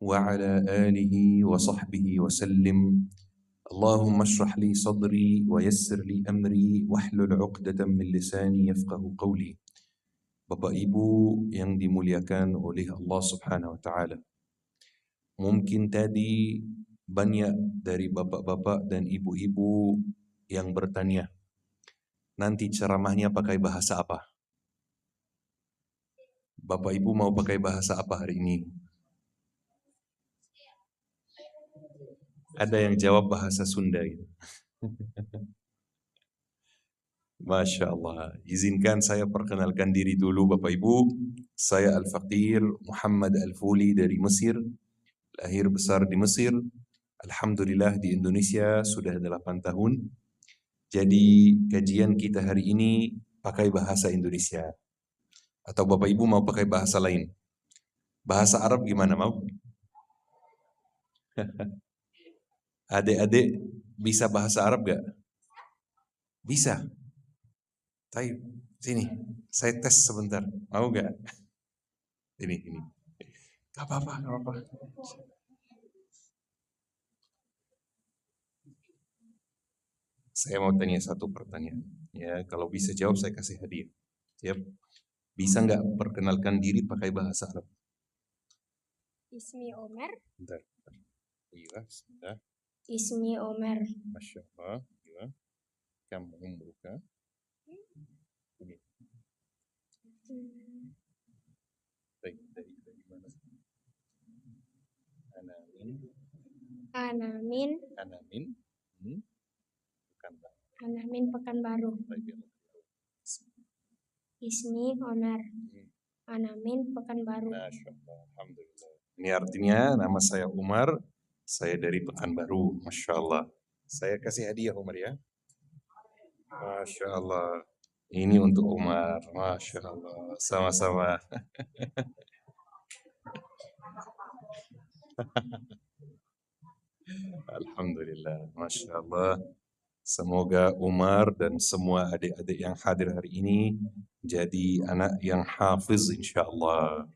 وعلى آله وصحبه وسلم. اللهم اشرح لي صدري ويسر لي أمري واحلل عقدة من لساني يفقه قولي. Bapak Ibu yang dimuliakan oleh Allah Subhanahu wa taala. Mungkin tadi banyak dari bapak-bapak dan ibu-ibu yang bertanya, nanti ceramahnya pakai bahasa apa? Bapak Ibu mau pakai bahasa apa hari ini? Ada yang jawab bahasa Sunda gitu. Masya Allah. Izinkan saya perkenalkan diri dulu Bapak Ibu. Saya Al-Faqir Muhammad Al-Fuli dari Mesir. Lahir besar di Mesir. Alhamdulillah di Indonesia sudah 8 tahun. Jadi kajian kita hari ini pakai bahasa Indonesia. Atau Bapak Ibu mau pakai bahasa lain? Bahasa Arab gimana mau? Adik-adik bisa bahasa Arab gak? Bisa. Taib, sini, saya tes sebentar. Mau gak? Ini. Gak apa-apa. Saya mau tanya satu pertanyaan. Ya, kalau bisa jawab saya kasih hadiah. Siap? Bisa nggak perkenalkan diri pakai bahasa Arab? Ismi Omar. Bentar. Iya, sudah. Ismi Omar. Masya Allah. Iya. Kamu umruka? Ini. Dari mana? Anamin. Anamin Pekanbaru. Ismi Omar. Anamin Pekanbaru. Masya Allah. Alhamdulillah. Ini artinya nama saya Umar. Saya dari Pekanbaru. Masya Allah. Saya kasih hadiah Umar ya. Masya Allah. Ini untuk Umar. Masya Allah. Sama-sama. Alhamdulillah. Masya Allah. Semoga Umar dan semua adik-adik yang hadir hari ini jadi anak yang hafiz insyaAllah.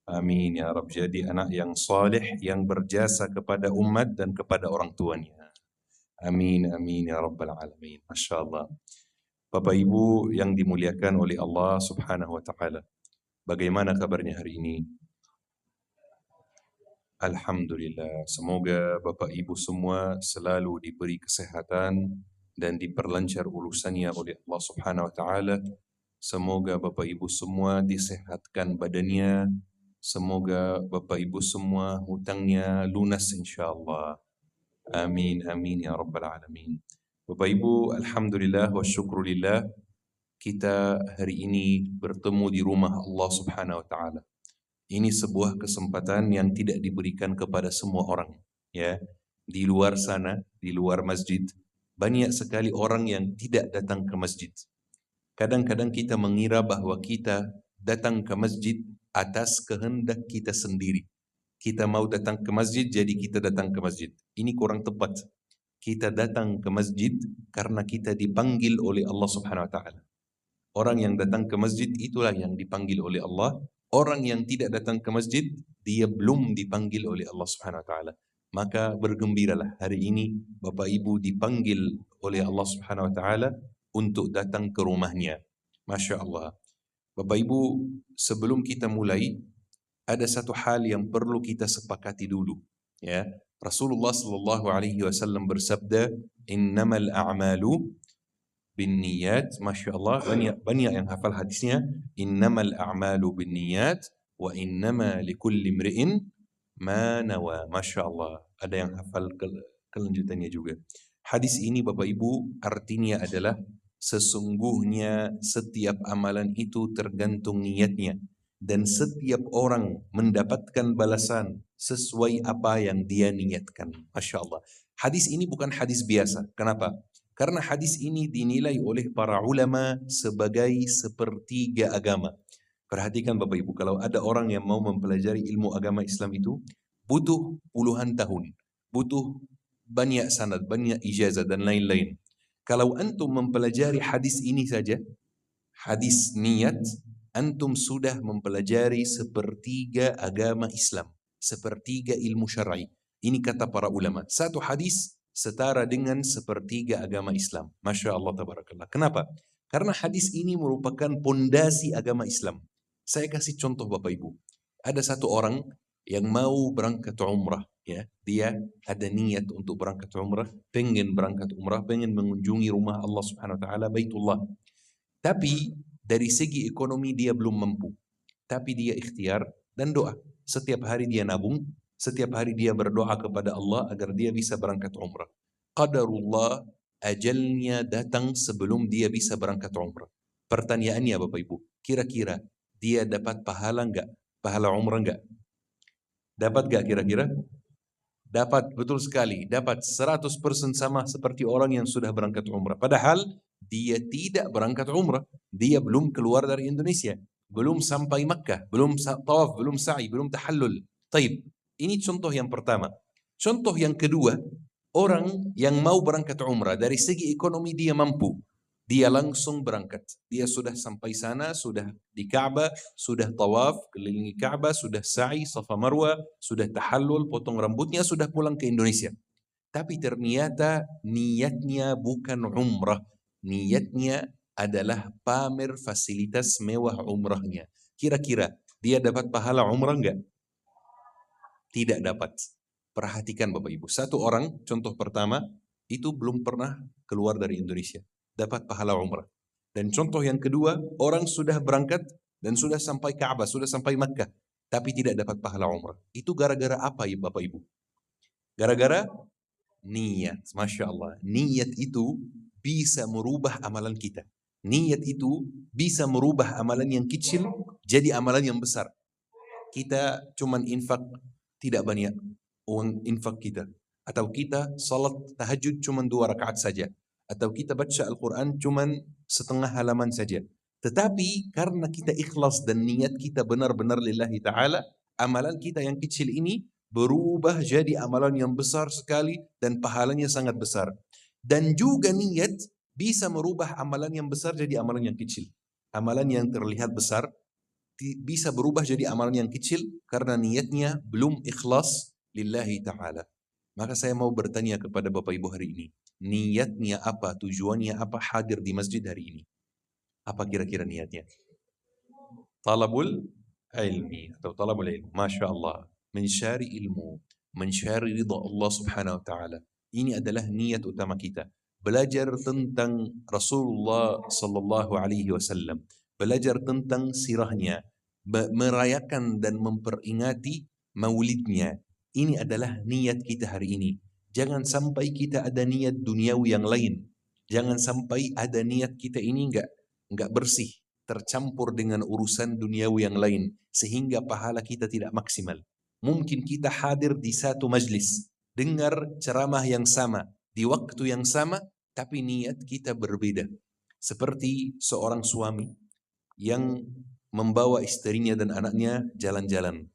Amin ya Rabb. Jadi anak yang salih, yang berjasa kepada umat dan kepada orang tuanya. Amin, amin ya Rabbal Alamin. Masya Allah. Bapak Ibu yang dimuliakan oleh Allah Subhanahu wa ta'ala. Bagaimana kabarnya hari ini? Alhamdulillah. Semoga Bapak Ibu semua selalu diberi kesehatan dan diperlancar urusannya oleh Allah Subhanahu wa ta'ala. Semoga Bapak Ibu semua disehatkan badannya. Semoga Bapak Ibu semua hutangnya lunas insyaAllah. Amin, amin ya Rabbal Alamin. Bapak Ibu, Alhamdulillah wa syukrulillah, kita hari ini bertemu di rumah Allah Subhanahu wa ta'ala. Ini sebuah kesempatan yang tidak diberikan kepada semua orang. Ya, di luar sana, di luar masjid, banyak sekali orang yang tidak datang ke masjid. Kadang-kadang kita mengira bahwa kita datang ke masjid atas kehendak kita sendiri. Kita mau datang ke masjid, jadi kita datang ke masjid. Ini kurang tepat. Kita datang ke masjid karena kita dipanggil oleh Allah Subhanahu wa ta'ala. Orang yang datang ke masjid itulah yang dipanggil oleh Allah. Orang yang tidak datang ke masjid, dia belum dipanggil oleh Allah Subhanahu wa ta'ala. Maka bergembiralah hari ini Bapak Ibu dipanggil oleh Allah Subhanahu wa ta'ala untuk datang ke rumahnya. Masya Allah. Bapak Ibu, sebelum kita mulai, ada satu hal yang perlu kita sepakati dulu. Ya, Rasulullah sallallahu alaihi wasallam bersabda, "Innamal a'malu binniyat." Masya Allah, banyak yang hafal hadisnya. Innamal a'malu binniyat wa innama likulli imri'in ma nawa. Masya Allah, ada yang hafal kelanjutannya juga. Hadis ini Bapak Ibu artinya adalah sesungguhnya setiap amalan itu tergantung niatnya. Dan setiap orang mendapatkan balasan sesuai apa yang dia niatkan. Masya Allah. Hadis ini bukan hadis biasa. Kenapa? Karena hadis ini dinilai oleh para ulama sebagai sepertiga agama. Perhatikan Bapak Ibu, kalau ada orang yang mau mempelajari ilmu agama Islam itu, butuh puluhan tahun. Butuh banyak sanad, banyak ijazah dan lain-lain. Kalau antum mempelajari hadis ini saja, hadis niat, antum sudah mempelajari sepertiga agama Islam. sepertiga ilmu syar'i. Ini kata para ulama. Satu hadis setara dengan sepertiga agama Islam. Masya Allah, tabarakallah. Kenapa? Karena hadis ini merupakan pondasi agama Islam. Saya kasih contoh Bapak Ibu. Ada satu orang yang mau berangkat umrah. Ya, dia ada niat untuk berangkat umrah, pengen berangkat umrah, pengen mengunjungi rumah Allah Subhanahu Wa Taala, Baitullah. Tapi dari segi ekonomi dia belum mampu. Tapi dia ikhtiar dan doa. Setiap hari dia nabung, setiap hari dia berdoa kepada Allah agar dia bisa berangkat umrah. Qadarullah, ajalnya datang sebelum dia bisa berangkat umrah. Pertanyaannya Bapak Ibu, kira-kira dia dapat pahala enggak? Pahala umrah enggak? Dapat enggak kira-kira? Dapat, betul sekali. Dapat 100% sama seperti orang yang sudah berangkat umrah. Padahal dia tidak berangkat umrah. Dia belum keluar dari Indonesia. Belum sampai Makkah. Belum tawaf, belum sa'i, belum tahallul. Taib. Ini contoh yang pertama. Contoh yang kedua, orang yang mau berangkat umrah dari segi ekonomi dia mampu. Dia langsung berangkat. Dia sudah sampai sana, sudah di Ka'bah, sudah tawaf, kelilingi Ka'bah, sudah sa'i, Safa Marwa, sudah tahallul, potong rambutnya, sudah pulang ke Indonesia. Tapi ternyata niatnya bukan umrah. Niatnya adalah pamer fasilitas mewah umrahnya. Kira-kira dia dapat pahala umrah enggak? Tidak dapat. Perhatikan Bapak Ibu. Satu orang, contoh pertama, itu belum pernah keluar dari Indonesia. Dapat pahala umrah. Dan contoh yang kedua, orang sudah berangkat dan sudah sampai Ka'bah, sudah sampai Makkah, tapi tidak dapat pahala umrah. Itu gara-gara apa ya Bapak Ibu? Gara-gara niat. Masya Allah. Niat itu bisa merubah amalan kita. Niat itu bisa merubah amalan yang kecil jadi amalan yang besar. Kita cuman infak tidak banyak uang infak kita. Atau kita salat tahajud cuma 2 rakaat saja. Atau kita baca Al-Quran cuma setengah halaman saja. Tetapi karena kita ikhlas dan niat kita benar-benar lillahi ta'ala, amalan kita yang kecil ini berubah jadi amalan yang besar sekali dan pahalanya sangat besar. Dan juga niat bisa merubah amalan yang besar jadi amalan yang kecil. Amalan yang terlihat besar bisa berubah jadi amalan yang kecil karena niatnya belum ikhlas lillahi ta'ala. Maka saya mau bertanya kepada Bapak Ibu hari ini, niatnya apa, tujuannya apa hadir di masjid hari ini? Apa kira-kira niatnya? Talabul ilmi atau talabul ilmu. Masya Allah. Mencari ilmu, mencari ridha Allah Subhanahu Wa Ta'ala. Ini adalah niat utama kita. Belajar tentang Rasulullah Sallallahu Alaihi Wasallam. Belajar tentang sirahnya. Merayakan dan memperingati maulidnya. Ini adalah niat kita hari ini. Jangan sampai kita ada niat duniawi yang lain. Jangan sampai ada niat kita ini enggak bersih, tercampur dengan urusan duniawi yang lain, sehingga pahala kita tidak maksimal. Mungkin kita hadir di satu majlis, dengar ceramah yang sama, di waktu yang sama, tapi niat kita berbeda. Seperti seorang suami yang membawa istrinya dan anaknya jalan-jalan.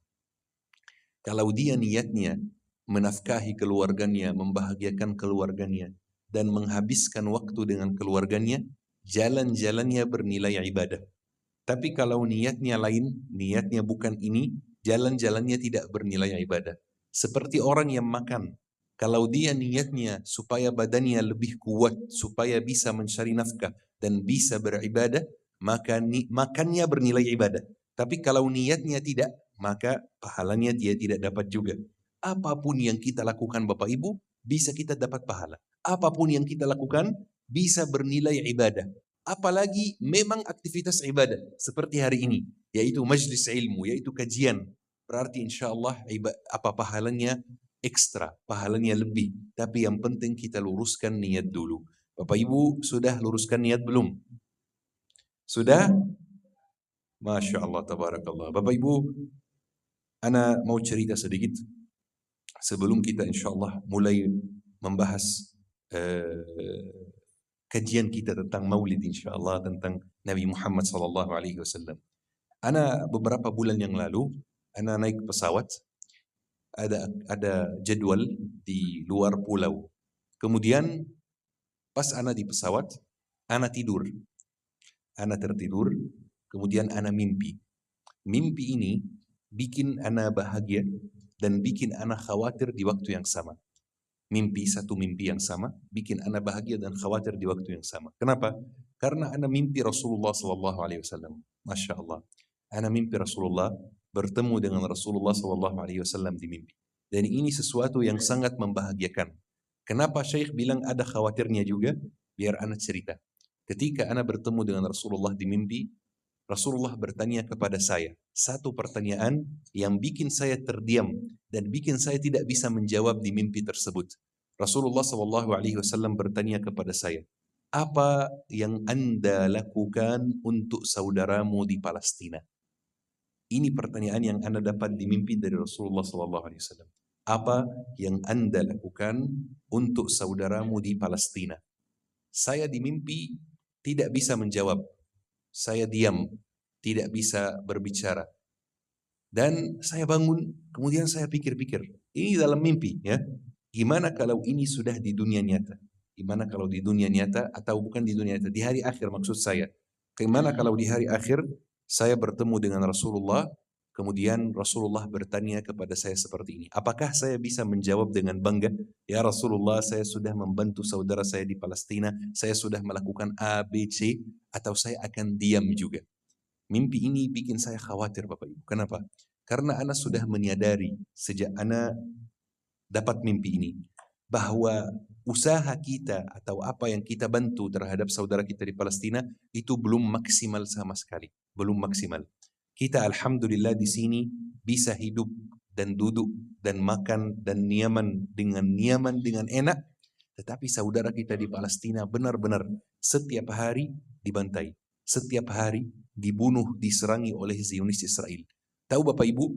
Kalau dia niatnya menafkahi keluarganya, membahagiakan keluarganya, dan menghabiskan waktu dengan keluarganya, jalan-jalannya bernilai ibadah. Tapi kalau niatnya lain, niatnya bukan ini, jalan-jalannya tidak bernilai ibadah. Seperti orang yang makan. Kalau dia niatnya supaya badannya lebih kuat, supaya bisa mencari nafkah dan bisa beribadah, maka makannya bernilai ibadah. Tapi kalau niatnya tidak, maka pahalanya dia tidak dapat juga. Apapun yang kita lakukan Bapak Ibu, bisa kita dapat pahala. Apapun yang kita lakukan, bisa bernilai ibadah. Apalagi memang aktivitas ibadah seperti hari ini, yaitu majlis ilmu, yaitu kajian. Berarti insya Allah pahalanya ekstra, pahalanya lebih. Tapi yang penting kita luruskan niat dulu. Bapak Ibu sudah luruskan niat belum? Sudah? Masya Allah, tabarakallah. Bapak Ibu, ana mau cerita sedikit sebelum kita insya Allah mulai membahas kajian kita tentang Maulid insya Allah, tentang Nabi Muhammad sallallahu alaihi wasallam. Ana beberapa bulan yang lalu, ana naik pesawat, ada jadwal di luar pulau. Kemudian pas ana di pesawat, ana tidur. Ana tertidur, kemudian ana mimpi. Mimpi ini bikin ana bahagia dan bikin ana khawatir di waktu yang sama. Satu mimpi yang sama bikin ana bahagia dan khawatir di waktu yang sama. Kenapa? Karena ana mimpi Rasulullah sallallahu alaihi wasallam. Masya Allah. Ana mimpi Rasulullah, bertemu dengan Rasulullah sallallahu alaihi wasallam di mimpi. Dan ini sesuatu yang sangat membahagiakan. Kenapa Syekh bilang ada khawatirnya juga? Biar ana cerita. Ketika ana bertemu dengan Rasulullah di mimpi, Rasulullah bertanya kepada saya satu pertanyaan yang bikin saya terdiam dan bikin saya tidak bisa menjawab di mimpi tersebut. Rasulullah SAW bertanya kepada saya, apa yang Anda lakukan untuk saudaramu di Palestina? Ini pertanyaan yang Anda dapat di mimpi dari Rasulullah SAW. Apa yang Anda lakukan untuk saudaramu di Palestina? Saya di mimpi tidak bisa menjawab. Saya diam, tidak bisa berbicara. Dan saya bangun, kemudian saya pikir-pikir. Ini dalam mimpi, ya. Gimana kalau ini sudah di dunia nyata? Gimana kalau di dunia nyata atau bukan di dunia nyata? Di hari akhir maksud saya. Gimana kalau di hari akhir saya bertemu dengan Rasulullah, kemudian Rasulullah bertanya kepada saya seperti ini. Apakah saya bisa menjawab dengan bangga? Ya Rasulullah, saya sudah membantu saudara saya di Palestina, saya sudah melakukan A, B, C, atau saya akan diam juga. Mimpi ini bikin saya khawatir Bapak Ibu. Kenapa? Karena ana sudah menyadari sejak ana dapat mimpi ini bahwa usaha kita atau apa yang kita bantu terhadap saudara kita di Palestina itu belum maksimal sama sekali. Belum maksimal. Kita alhamdulillah di sini bisa hidup dan duduk dan makan dan nyaman dengan enak. Tetapi saudara kita di Palestina benar-benar setiap hari dibantai. Setiap hari dibunuh, diserangi oleh Zionis Israel. Tahu Bapak Ibu,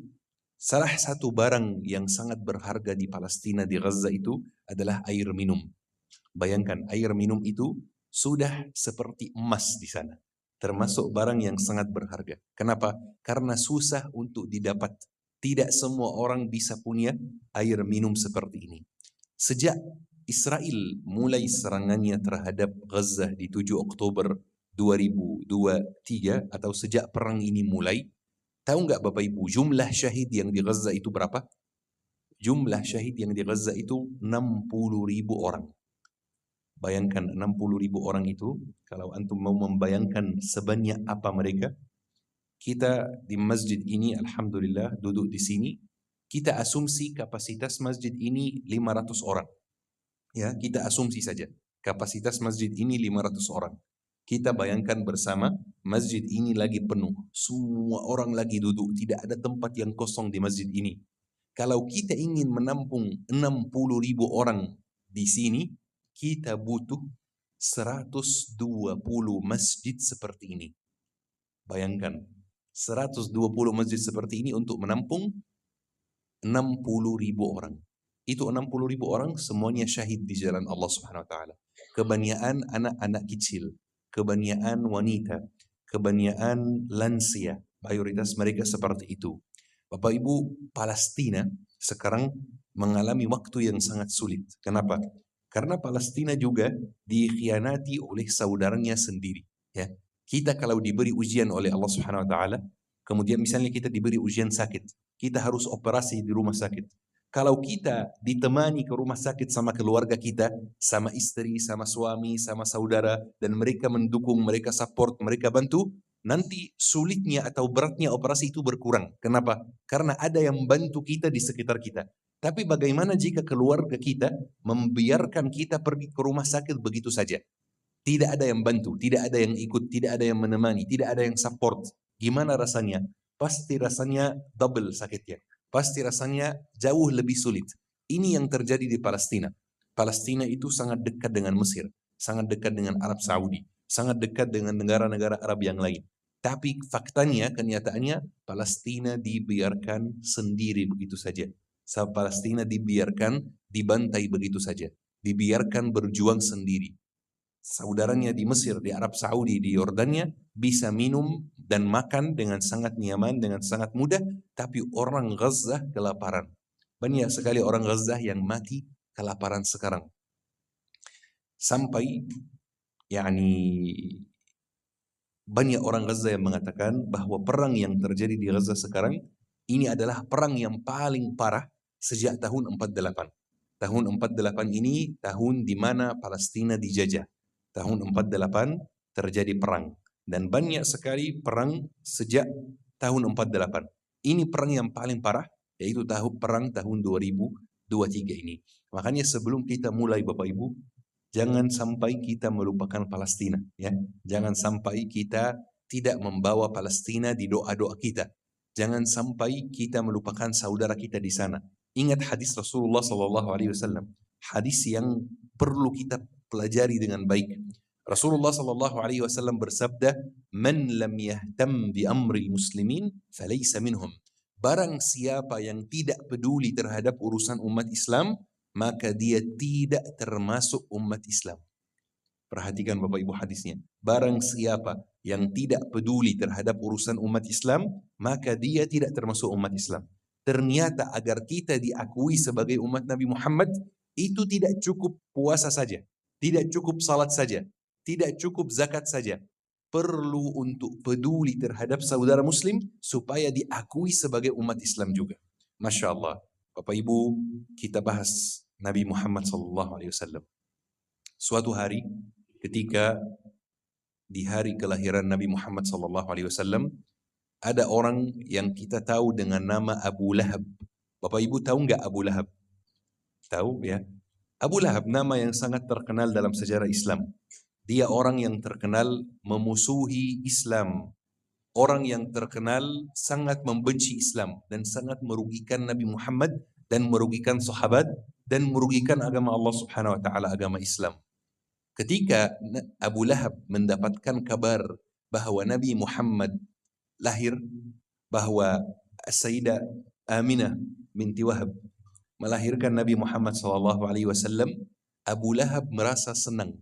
salah satu barang yang sangat berharga di Palestina, di Gaza itu adalah air minum. Bayangkan, air minum itu sudah seperti emas di sana. Termasuk barang yang sangat berharga. Kenapa? Karena susah untuk didapat. Tidak semua orang bisa punya air minum seperti ini. Sejak Israel mulai serangannya terhadap Gaza di 7 Oktober 2023 atau sejak perang ini mulai, tahu nggak Bapak Ibu jumlah syahid yang di Gaza itu berapa? Jumlah syahid yang di Gaza itu 60.000 orang. Bayangkan 60.000 orang itu, kalau antum mau membayangkan sebanyak apa mereka, kita di masjid ini alhamdulillah duduk di sini, kita asumsi kapasitas masjid ini 500 orang. Ya, kita asumsi saja kapasitas masjid ini 500 orang. Kita bayangkan bersama masjid ini lagi penuh, semua orang lagi duduk, tidak ada tempat yang kosong di masjid ini. Kalau kita ingin menampung 60.000 orang di sini, kita butuh 120 masjid seperti ini. Bayangkan, 120 masjid seperti ini untuk menampung 60.000 orang. Itu 60.000 orang semuanya syahid di jalan Allah Subhanahu wa taala. Kebanyakan anak-anak kecil, kebanyakan wanita, kebanyakan lansia, mayoritas mereka seperti itu. Bapak Ibu, Palestina sekarang mengalami waktu yang sangat sulit. Kenapa? Karena Palestina juga dikhianati oleh saudaranya sendiri. Ya, kita kalau diberi ujian oleh Allah Subhanahu Wa Taala, kemudian misalnya kita diberi ujian sakit, kita harus operasi di rumah sakit. Kalau kita ditemani ke rumah sakit sama keluarga kita, sama istri, sama suami, sama saudara, dan mereka mendukung, mereka support, mereka bantu, nanti sulitnya atau beratnya operasi itu berkurang. Kenapa? Karena ada yang membantu kita di sekitar kita. Tapi bagaimana jika keluarga kita membiarkan kita pergi ke rumah sakit begitu saja? Tidak ada yang bantu, tidak ada yang ikut, tidak ada yang menemani, tidak ada yang support. Gimana rasanya? Pasti rasanya double sakitnya. Pasti rasanya jauh lebih sulit. Ini yang terjadi di Palestina. Palestina itu sangat dekat dengan Mesir, sangat dekat dengan Arab Saudi, sangat dekat dengan negara-negara Arab yang lain. Tapi faktanya, kenyataannya, Palestina dibiarkan sendiri begitu saja. Palestina dibiarkan dibantai begitu saja. Dibiarkan berjuang sendiri. Saudaranya di Mesir, di Arab Saudi, di Yordania bisa minum dan makan dengan sangat nyaman, dengan sangat mudah, tapi orang Gaza kelaparan. Banyak sekali orang Gaza yang mati kelaparan sekarang. Sampai banyak orang Gaza yang mengatakan bahwa perang yang terjadi di Gaza sekarang Ini adalah perang yang paling parah sejak tahun 48. Tahun 48 ini tahun di mana Palestina dijajah. Tahun 48 terjadi perang. Dan banyak sekali perang sejak tahun 48. Ini perang yang paling parah, yaitu perang tahun 2023 ini. Makanya sebelum kita mulai Bapak Ibu, jangan sampai kita melupakan Palestina. Ya. Jangan sampai kita tidak membawa Palestina di doa-doa kita. Jangan sampai kita melupakan saudara kita di sana. Ingat hadis Rasulullah SAW. Hadis yang perlu kita pelajari dengan baik. Rasulullah SAW bersabda, "Man lam yahtam bi amri muslimin, falaysa minhum." Barang siapa yang tidak peduli terhadap urusan umat Islam, maka dia tidak termasuk umat Islam. Perhatikan Bapak Ibu hadisnya. Barang siapa yang tidak peduli terhadap urusan umat Islam, maka dia tidak termasuk umat Islam. Ternyata agar kita diakui sebagai umat Nabi Muhammad, itu tidak cukup puasa saja, tidak cukup salat saja, tidak cukup zakat saja. Perlu untuk peduli terhadap saudara muslim supaya diakui sebagai umat Islam juga. Masya Allah. Bapak Ibu, kita bahas Nabi Muhammad SAW. Suatu hari, ketika di hari kelahiran Nabi Muhammad SAW, ada orang yang kita tahu dengan nama Abu Lahab. Bapak Ibu tahu nggak Abu Lahab? Tahu ya? Abu Lahab nama yang sangat terkenal dalam sejarah Islam. Dia orang yang terkenal memusuhi Islam. Orang yang terkenal sangat membenci Islam dan sangat merugikan Nabi Muhammad dan merugikan sahabat dan merugikan agama Allah Subhanahu wa taala, agama Islam. Ketika Abu Lahab mendapatkan kabar bahwa Nabi Muhammad lahir, bahwa Sayyidah Aminah binti Wahab melahirkan Nabi Muhammad SAW, Abu Lahab merasa senang.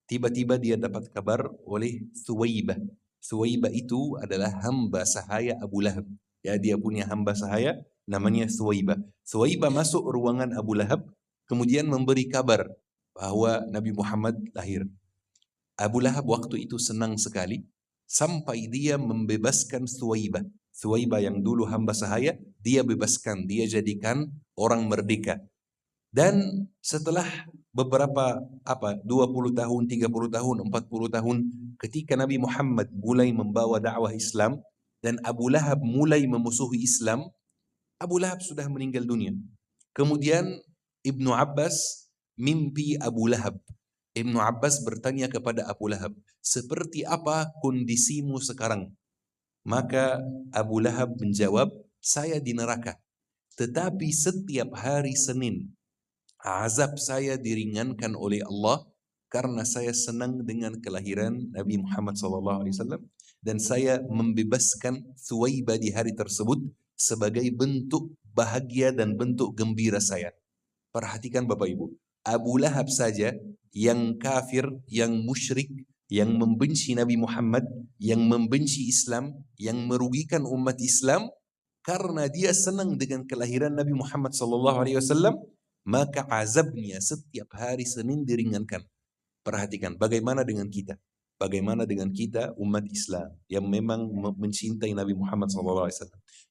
Tiba-tiba dia dapat kabar oleh Thuwaibah. Thuwaibah itu adalah hamba sahaya Abu Lahab. Ya, dia punya hamba sahaya namanya Thuwaibah. Thuwaibah masuk ruangan Abu Lahab, kemudian memberi kabar bahwa Nabi Muhammad lahir. Abu Lahab waktu itu senang sekali sampai dia membebaskan Thuwaibah. Thuwaibah yang dulu hamba sahaya, dia bebaskan, dia jadikan orang merdeka. Dan setelah beberapa 20 tahun, 30 tahun, 40 tahun, ketika Nabi Muhammad mulai membawa dakwah Islam dan Abu Lahab mulai memusuhi Islam, Abu Lahab sudah meninggal dunia. Kemudian Ibnu Abbas mimpi Abu Lahab. Ibnu Abbas bertanya kepada Abu Lahab, "Seperti apa kondisimu sekarang?" Maka Abu Lahab menjawab, "Saya di neraka. Tetapi setiap hari Senin, azab saya diringankan oleh Allah karena saya senang dengan kelahiran Nabi Muhammad SAW dan saya membebaskan Thuwaibah di hari tersebut sebagai bentuk bahagia dan bentuk gembira saya." Perhatikan Bapak Ibu, Abu Lahab saja yang kafir, yang musyrik, yang membenci Nabi Muhammad, yang membenci Islam, yang merugikan umat Islam, karena dia senang dengan kelahiran Nabi Muhammad SAW, maka azabnya setiap hari Senin diringankan. Perhatikan bagaimana dengan kita. Bagaimana dengan kita umat Islam yang memang mencintai Nabi Muhammad SAW.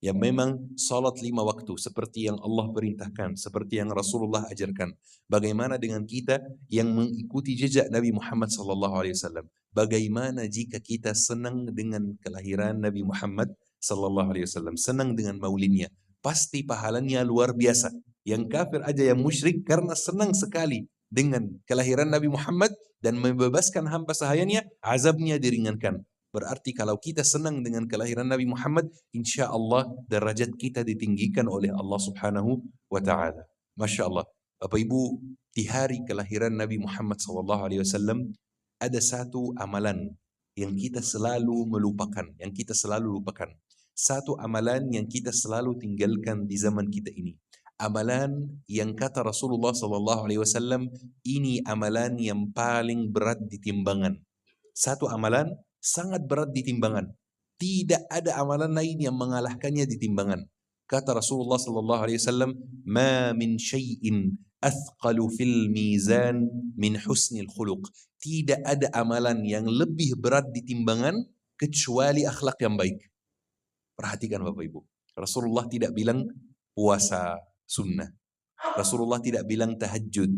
Yang memang salat 5 waktu seperti yang Allah perintahkan, seperti yang Rasulullah ajarkan. Bagaimana dengan kita yang mengikuti jejak Nabi Muhammad SAW. Bagaimana jika kita senang dengan kelahiran Nabi Muhammad SAW. Senang dengan maulidnya. Pasti pahalanya luar biasa. Yang kafir aja, yang musyrik, karena senang sekali dengan kelahiran Nabi Muhammad dan membebaskan hamba sahayanya, azabnya diringankan. Berarti kalau kita senang dengan kelahiran Nabi Muhammad, insya Allah derajat kita ditinggikan oleh Allah Subhanahu wa Ta'ala. Masya Allah. Bapak Ibu, di hari kelahiran Nabi Muhammad SAW, ada satu amalan yang kita selalu melupakan, yang kita selalu lupakan. Satu amalan yang kita selalu tinggalkan di zaman kita ini. Amalan yang kata Rasulullah SAW, ini amalan yang paling berat di timbangan. Satu amalan sangat berat di timbangan. Tidak ada amalan lain yang mengalahkannya di timbangan. Kata Rasulullah SAW, "Ma min syai'in athqalu fil mizan min husnil khuluq." Tidak ada amalan yang lebih berat di timbangan kecuali akhlak yang baik. Perhatikan Bapak Ibu. Rasulullah tidak bilang puasa sunnah. Rasulullah tidak bilang tahajud.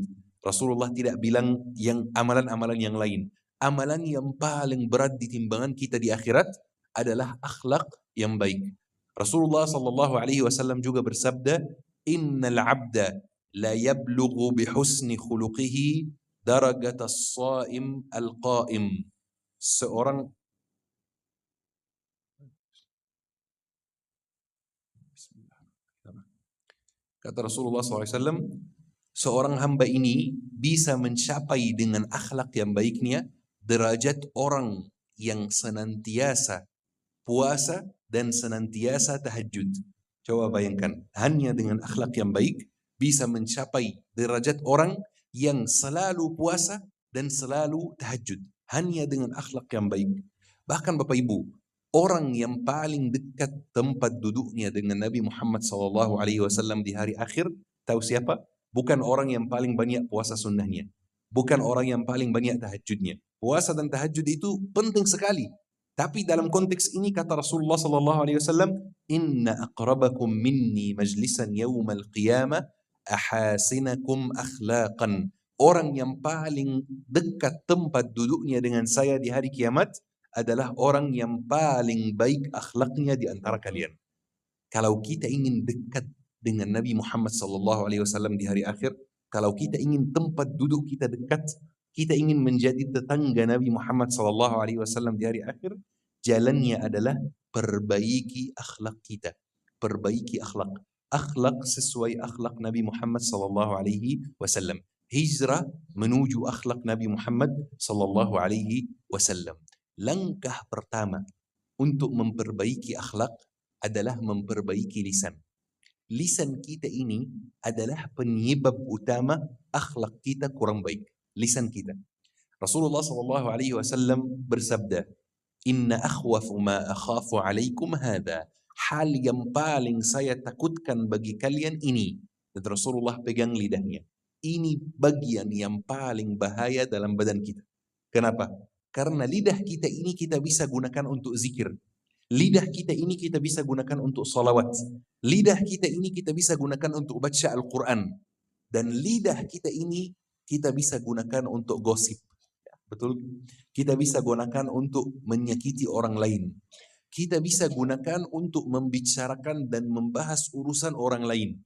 Rasulullah tidak bilang yang amalan-amalan yang lain. Amalan yang paling berat di timbangan kita di akhirat adalah akhlak yang baik. Rasulullah sallallahu alaihi wasallam juga bersabda, "Innal 'abda la yablughu bi husni khuluqihi darajat as-sha'im al-qa'im." Seorang kata Rasulullah SAW, seorang hamba ini bisa mencapai dengan akhlak yang baiknya derajat orang yang senantiasa puasa dan senantiasa tahajud. Coba bayangkan, hanya dengan akhlak yang baik bisa mencapai derajat orang yang selalu puasa dan selalu tahajud. Hanya dengan akhlak yang baik. Bahkan Bapak Ibu, orang yang paling dekat tempat duduknya dengan Nabi Muhammad SAW di hari akhir, tahu siapa? Bukan orang yang paling banyak puasa sunnahnya. Bukan orang yang paling banyak tahajudnya. Puasa dan tahajud itu penting sekali. Tapi dalam konteks ini kata Rasulullah SAW, "Inna aqrabakum minni majlisan yawmal qiyamah ahasinakum akhlaqan." Orang yang paling dekat tempat duduknya dengan saya di hari kiamat adalah orang yang paling baik akhlaknya di antara kalian. Kalau kita ingin dekat dengan Nabi Muhammad SAW di hari akhir, kalau kita ingin tempat duduk kita dekat, kita ingin menjadi tetangga Nabi Muhammad SAW di hari akhir, jalannya adalah perbaiki akhlak kita. Perbaiki akhlak. Akhlak sesuai akhlak Nabi Muhammad SAW. Hijrah menuju akhlak Nabi Muhammad SAW. Langkah pertama untuk memperbaiki akhlak adalah memperbaiki lisan. Lisan kita ini adalah penyebab utama akhlak kita kurang baik. Lisan kita. Rasulullah SAW bersabda, "Inna akhwafu ma akhafu alaikum hadha." Hal yang paling saya takutkan bagi kalian ini. Dan Rasulullah pegang lidahnya. Ini bagian yang paling bahaya dalam badan kita. Kenapa? Karena lidah kita ini kita bisa gunakan untuk zikir. Lidah kita ini kita bisa gunakan untuk salawat. Lidah kita ini kita bisa gunakan untuk baca Al-Quran. Dan lidah kita ini kita bisa gunakan untuk gosip. Betul? Kita bisa gunakan untuk menyakiti orang lain. Kita bisa gunakan untuk membicarakan dan membahas urusan orang lain.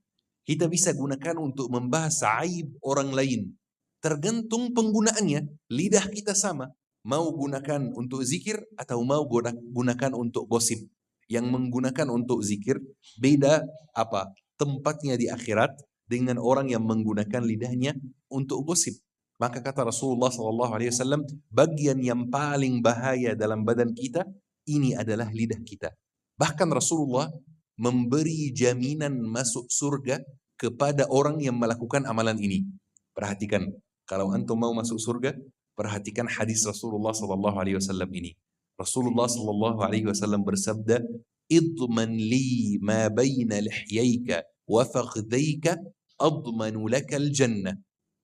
Kita bisa gunakan untuk membahas aib orang lain. Tergantung penggunaannya, lidah kita sama. Mau gunakan untuk zikir atau mau gunakan untuk gosip. Yang menggunakan untuk zikir beda apa? Tempatnya di akhirat dengan orang yang menggunakan lidahnya untuk gosip. Maka kata Rasulullah SAW, bagian yang paling bahaya dalam badan kita ini adalah lidah kita. Bahkan Rasulullah memberi jaminan masuk surga kepada orang yang melakukan amalan ini. Perhatikan, kalau antum mau masuk surga, perhatikan hadis Rasulullah SAW ini. Rasulullah SAW bersabda, "Idman li ma baina lihyayka wa fakhdayka admanu lakal jannah."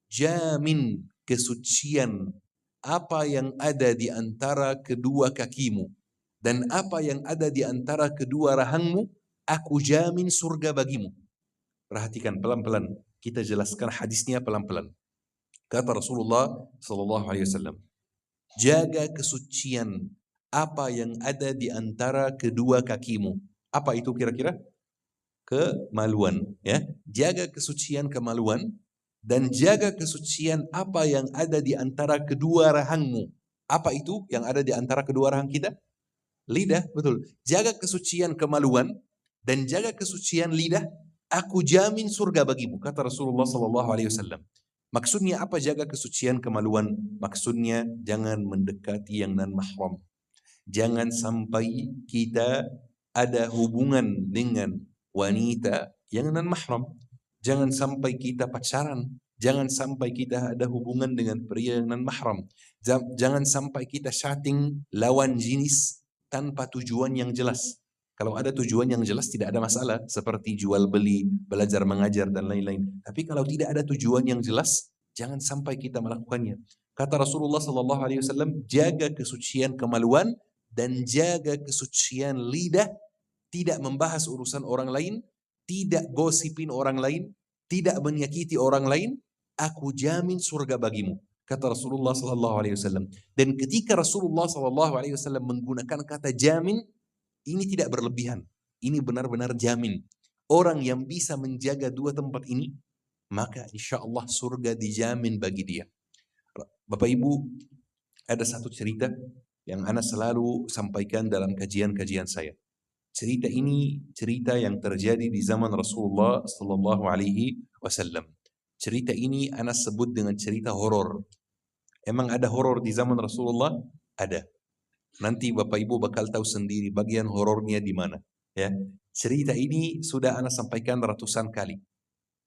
Jamin kesucian apa yang ada di antara kedua kakimu dan apa yang ada di antara kedua rahangmu, aku jamin surga bagimu. Perhatikan pelan-pelan, kita jelaskan hadisnya pelan-pelan. Kata Rasulullah SAW, jaga kesucian apa yang ada di antara kedua kakimu. Apa itu kira-kira? Kemaluan. Ya, jaga kesucian kemaluan dan jaga kesucian apa yang ada di antara kedua rahangmu. Apa itu yang ada di antara kedua rahang kita? Lidah, betul. Jaga kesucian kemaluan dan jaga kesucian lidah, aku jamin surga bagimu, kata Rasulullah SAW. Maksudnya apa jaga kesucian kemaluan? Maksudnya jangan mendekati yang non-mahram. Jangan sampai kita ada hubungan dengan wanita yang non-mahram. Jangan sampai kita pacaran. Jangan sampai kita ada hubungan dengan pria yang non-mahram. Jangan sampai kita chatting lawan jenis tanpa tujuan yang jelas. Kalau ada tujuan yang jelas tidak ada masalah, seperti jual beli, belajar mengajar dan lain-lain. Tapi kalau tidak ada tujuan yang jelas, jangan sampai kita melakukannya. Kata Rasulullah SAW, jaga kesucian kemaluan dan jaga kesucian lidah, tidak membahas urusan orang lain, tidak gosipin orang lain, tidak menyakiti orang lain, aku jamin surga bagimu, kata Rasulullah sallallahu alaihi wasallam. Dan ketika Rasulullah sallallahu alaihi wasallam menggunakan kata jamin, ini tidak berlebihan. Ini benar-benar jamin. Orang yang bisa menjaga dua tempat ini, maka insya Allah surga dijamin bagi dia. Bapak Ibu, ada satu cerita yang ana selalu sampaikan dalam kajian-kajian saya. Cerita ini cerita yang terjadi di zaman Rasulullah sallallahu alaihi wasallam. Cerita ini ana sebut dengan cerita horor. Emang ada horor di zaman Rasulullah? Ada. Nanti Bapak Ibu bakal tahu sendiri bagian horornya di mana. Ya, cerita ini sudah ana sampaikan ratusan kali.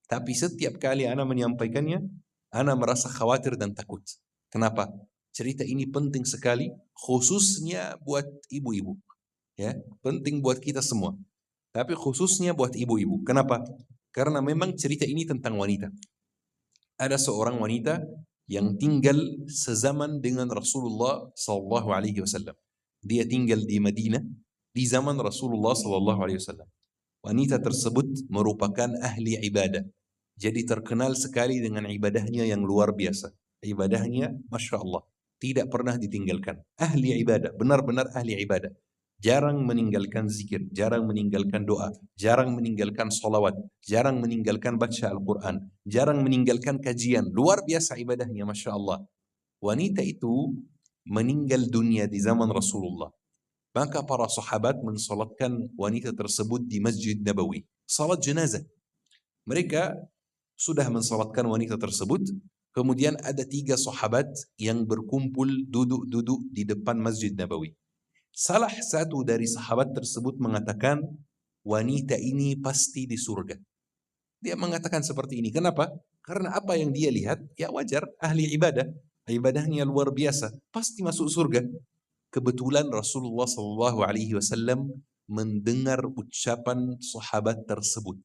Tapi setiap kali ana menyampaikannya, ana merasa khawatir dan takut. Kenapa? Cerita ini penting sekali, khususnya buat ibu-ibu. Ya, penting buat kita semua. Tapi khususnya buat ibu-ibu. Kenapa? Karena memang cerita ini tentang wanita. Ada seorang wanita yang tinggal sezaman dengan Rasulullah sallallahu alaihi wasallam. Dia tinggal di Madinah di zaman Rasulullah sallallahu alaihi wasallam. Wanita tersebut merupakan ahli ibadah. Jadi terkenal sekali dengan ibadahnya yang luar biasa. Ibadahnya Masya Allah, tidak pernah ditinggalkan. Ahli ibadah, benar-benar ahli ibadah. Jarang meninggalkan zikir, jarang meninggalkan doa, jarang meninggalkan salawat, jarang meninggalkan baca Al-Quran, jarang meninggalkan kajian. Luar biasa ibadahnya, Masya Allah. Wanita itu meninggal dunia di zaman Rasulullah. Maka para sahabat mensalatkan wanita tersebut di Masjid Nabawi. Salat jenazah. Mereka sudah mensalatkan wanita tersebut. Kemudian ada 3 sahabat yang berkumpul duduk-duduk di depan Masjid Nabawi. Salah satu dari sahabat tersebut mengatakan, wanita ini pasti di surga. Dia mengatakan seperti ini. Kenapa? Karena apa yang dia lihat, ya wajar, ahli ibadah. Ibadahnya luar biasa, pasti masuk surga. Kebetulan Rasulullah SAW mendengar ucapan sahabat tersebut.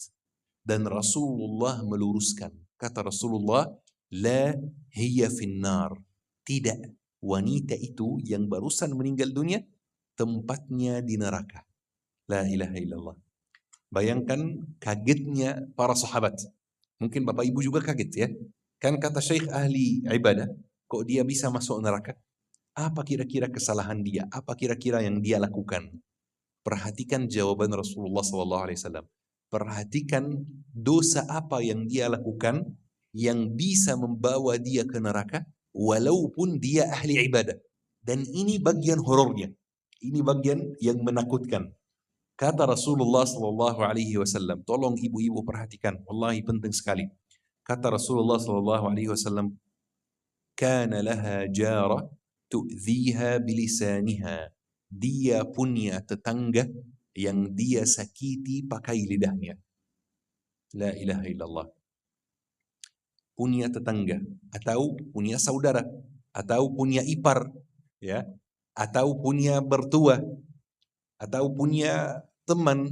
Dan Rasulullah meluruskan. Kata Rasulullah, la hiya finnar. Tidak, wanita itu yang barusan meninggal dunia, tempatnya di neraka. La ilaha illallah. Bayangkan kagetnya para sahabat. Mungkin Bapak Ibu juga kaget ya. Kan kata Syekh ahli ibadah, kok dia bisa masuk neraka? Apa kira-kira kesalahan dia? Apa kira-kira yang dia lakukan? Perhatikan jawaban Rasulullah SAW. Perhatikan dosa apa yang dia lakukan yang bisa membawa dia ke neraka, walaupun dia ahli ibadah. Dan ini bagian horornya. Ini bagian yang menakutkan. Kata Rasulullah SAW, tolong ibu-ibu perhatikan, wallahi penting sekali. Kata Rasulullah SAW, kana laha jara tu'dhiha bilisaniha. Dia punya tetangga yang dia sakiti pakai lidahnya. La ilaha illallah. Punya tetangga, atau punya saudara, atau punya ipar, ya, atau punya bertua, atau punya teman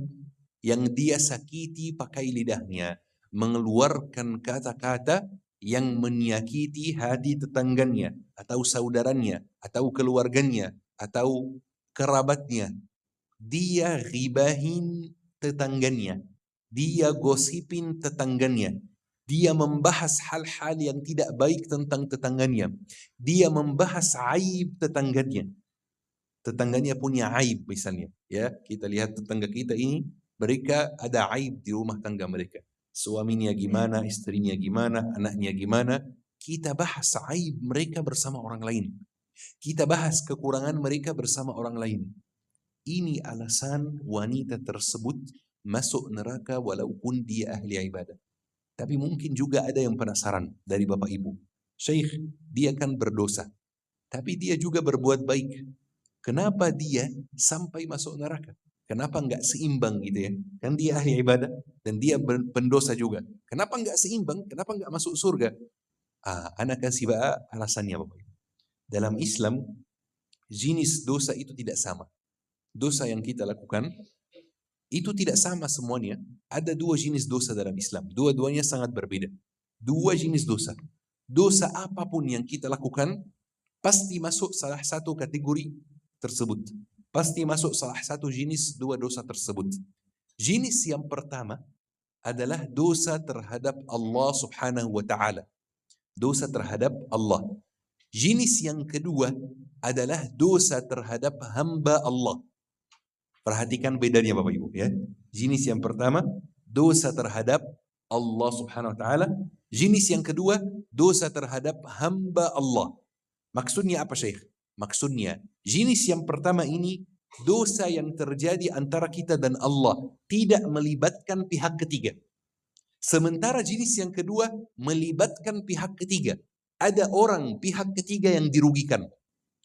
yang dia sakiti pakai lidahnya, mengeluarkan kata-kata yang menyakiti hati tetangganya, atau saudaranya, atau keluarganya, atau kerabatnya. Dia ghibahin tetangganya, dia gosipin tetangganya, dia membahas hal-hal yang tidak baik tentang tetangganya, dia membahas aib tetangganya. Tetangganya punya aib misalnya, ya, kita lihat tetangga kita ini, mereka ada aib di rumah tangga mereka, suaminya gimana, istrinya gimana, anaknya gimana. Kita bahas aib mereka bersama orang lain, kita bahas kekurangan mereka bersama orang lain. Ini alasan wanita tersebut masuk neraka walaupun dia ahli ibadah. Tapi mungkin juga ada yang penasaran dari Bapak Ibu, Syekh, dia kan berdosa, tapi dia juga berbuat baik. Kenapa dia sampai masuk neraka? Kenapa enggak seimbang gitu ya? Kan dia ahli ibadah dan dia pendosa juga. Kenapa enggak seimbang? Kenapa enggak masuk surga? Anak kasih alasannya Bapak. Dalam Islam, jenis dosa itu tidak sama. Dosa yang kita lakukan itu tidak sama semuanya. Ada 2 jenis dosa dalam Islam. Dua-duanya sangat berbeda. 2 jenis dosa. Dosa apapun yang kita lakukan pasti masuk salah satu kategori tersebut. pasti masuk salah satu jenis dua dosa tersebut. Jenis yang pertama adalah dosa terhadap Allah Subhanahu wa taala. Dosa terhadap Allah. Jenis yang kedua adalah dosa terhadap hamba Allah. Perhatikan bedanya Bapak Ibu ya. Jenis yang pertama dosa terhadap Allah Subhanahu wa taala. Jenis yang kedua dosa terhadap hamba Allah. Maksudnya apa Syekh? Maksudnya jenis yang pertama ini dosa yang terjadi antara kita dan Allah, tidak melibatkan pihak ketiga. Sementara jenis yang kedua melibatkan pihak ketiga. Ada orang pihak ketiga yang dirugikan.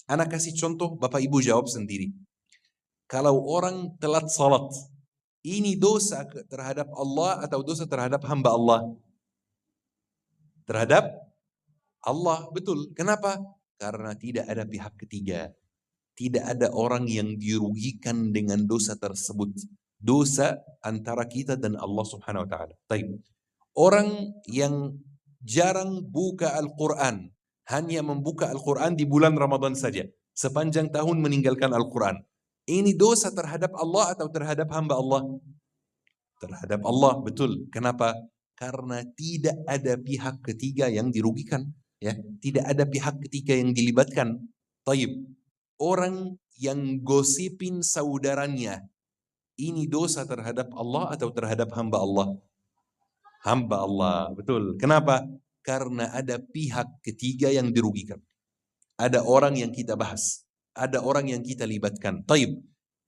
Anak kasih contoh, Bapak Ibu jawab sendiri. Kalau orang telat salat, ini dosa terhadap Allah atau dosa terhadap hamba Allah? Terhadap Allah, betul. Kenapa? Karena tidak ada pihak ketiga. Tidak ada orang yang dirugikan dengan dosa tersebut. Dosa antara kita dan Allah Subhanahu wa taala. Baik. Orang yang jarang buka Al-Quran, hanya membuka Al-Quran di bulan Ramadan saja, sepanjang tahun meninggalkan Al-Quran. Ini dosa terhadap Allah atau terhadap hamba Allah? Terhadap Allah, betul. Kenapa? Karena tidak ada pihak ketiga yang dirugikan. Ya, tidak ada pihak ketiga yang dilibatkan. Taib. Orang yang gosipin saudaranya, ini dosa terhadap Allah atau terhadap hamba Allah? Hamba Allah, betul. Kenapa? Karena ada pihak ketiga yang dirugikan. Ada orang yang kita bahas. Ada orang yang kita libatkan. Taib.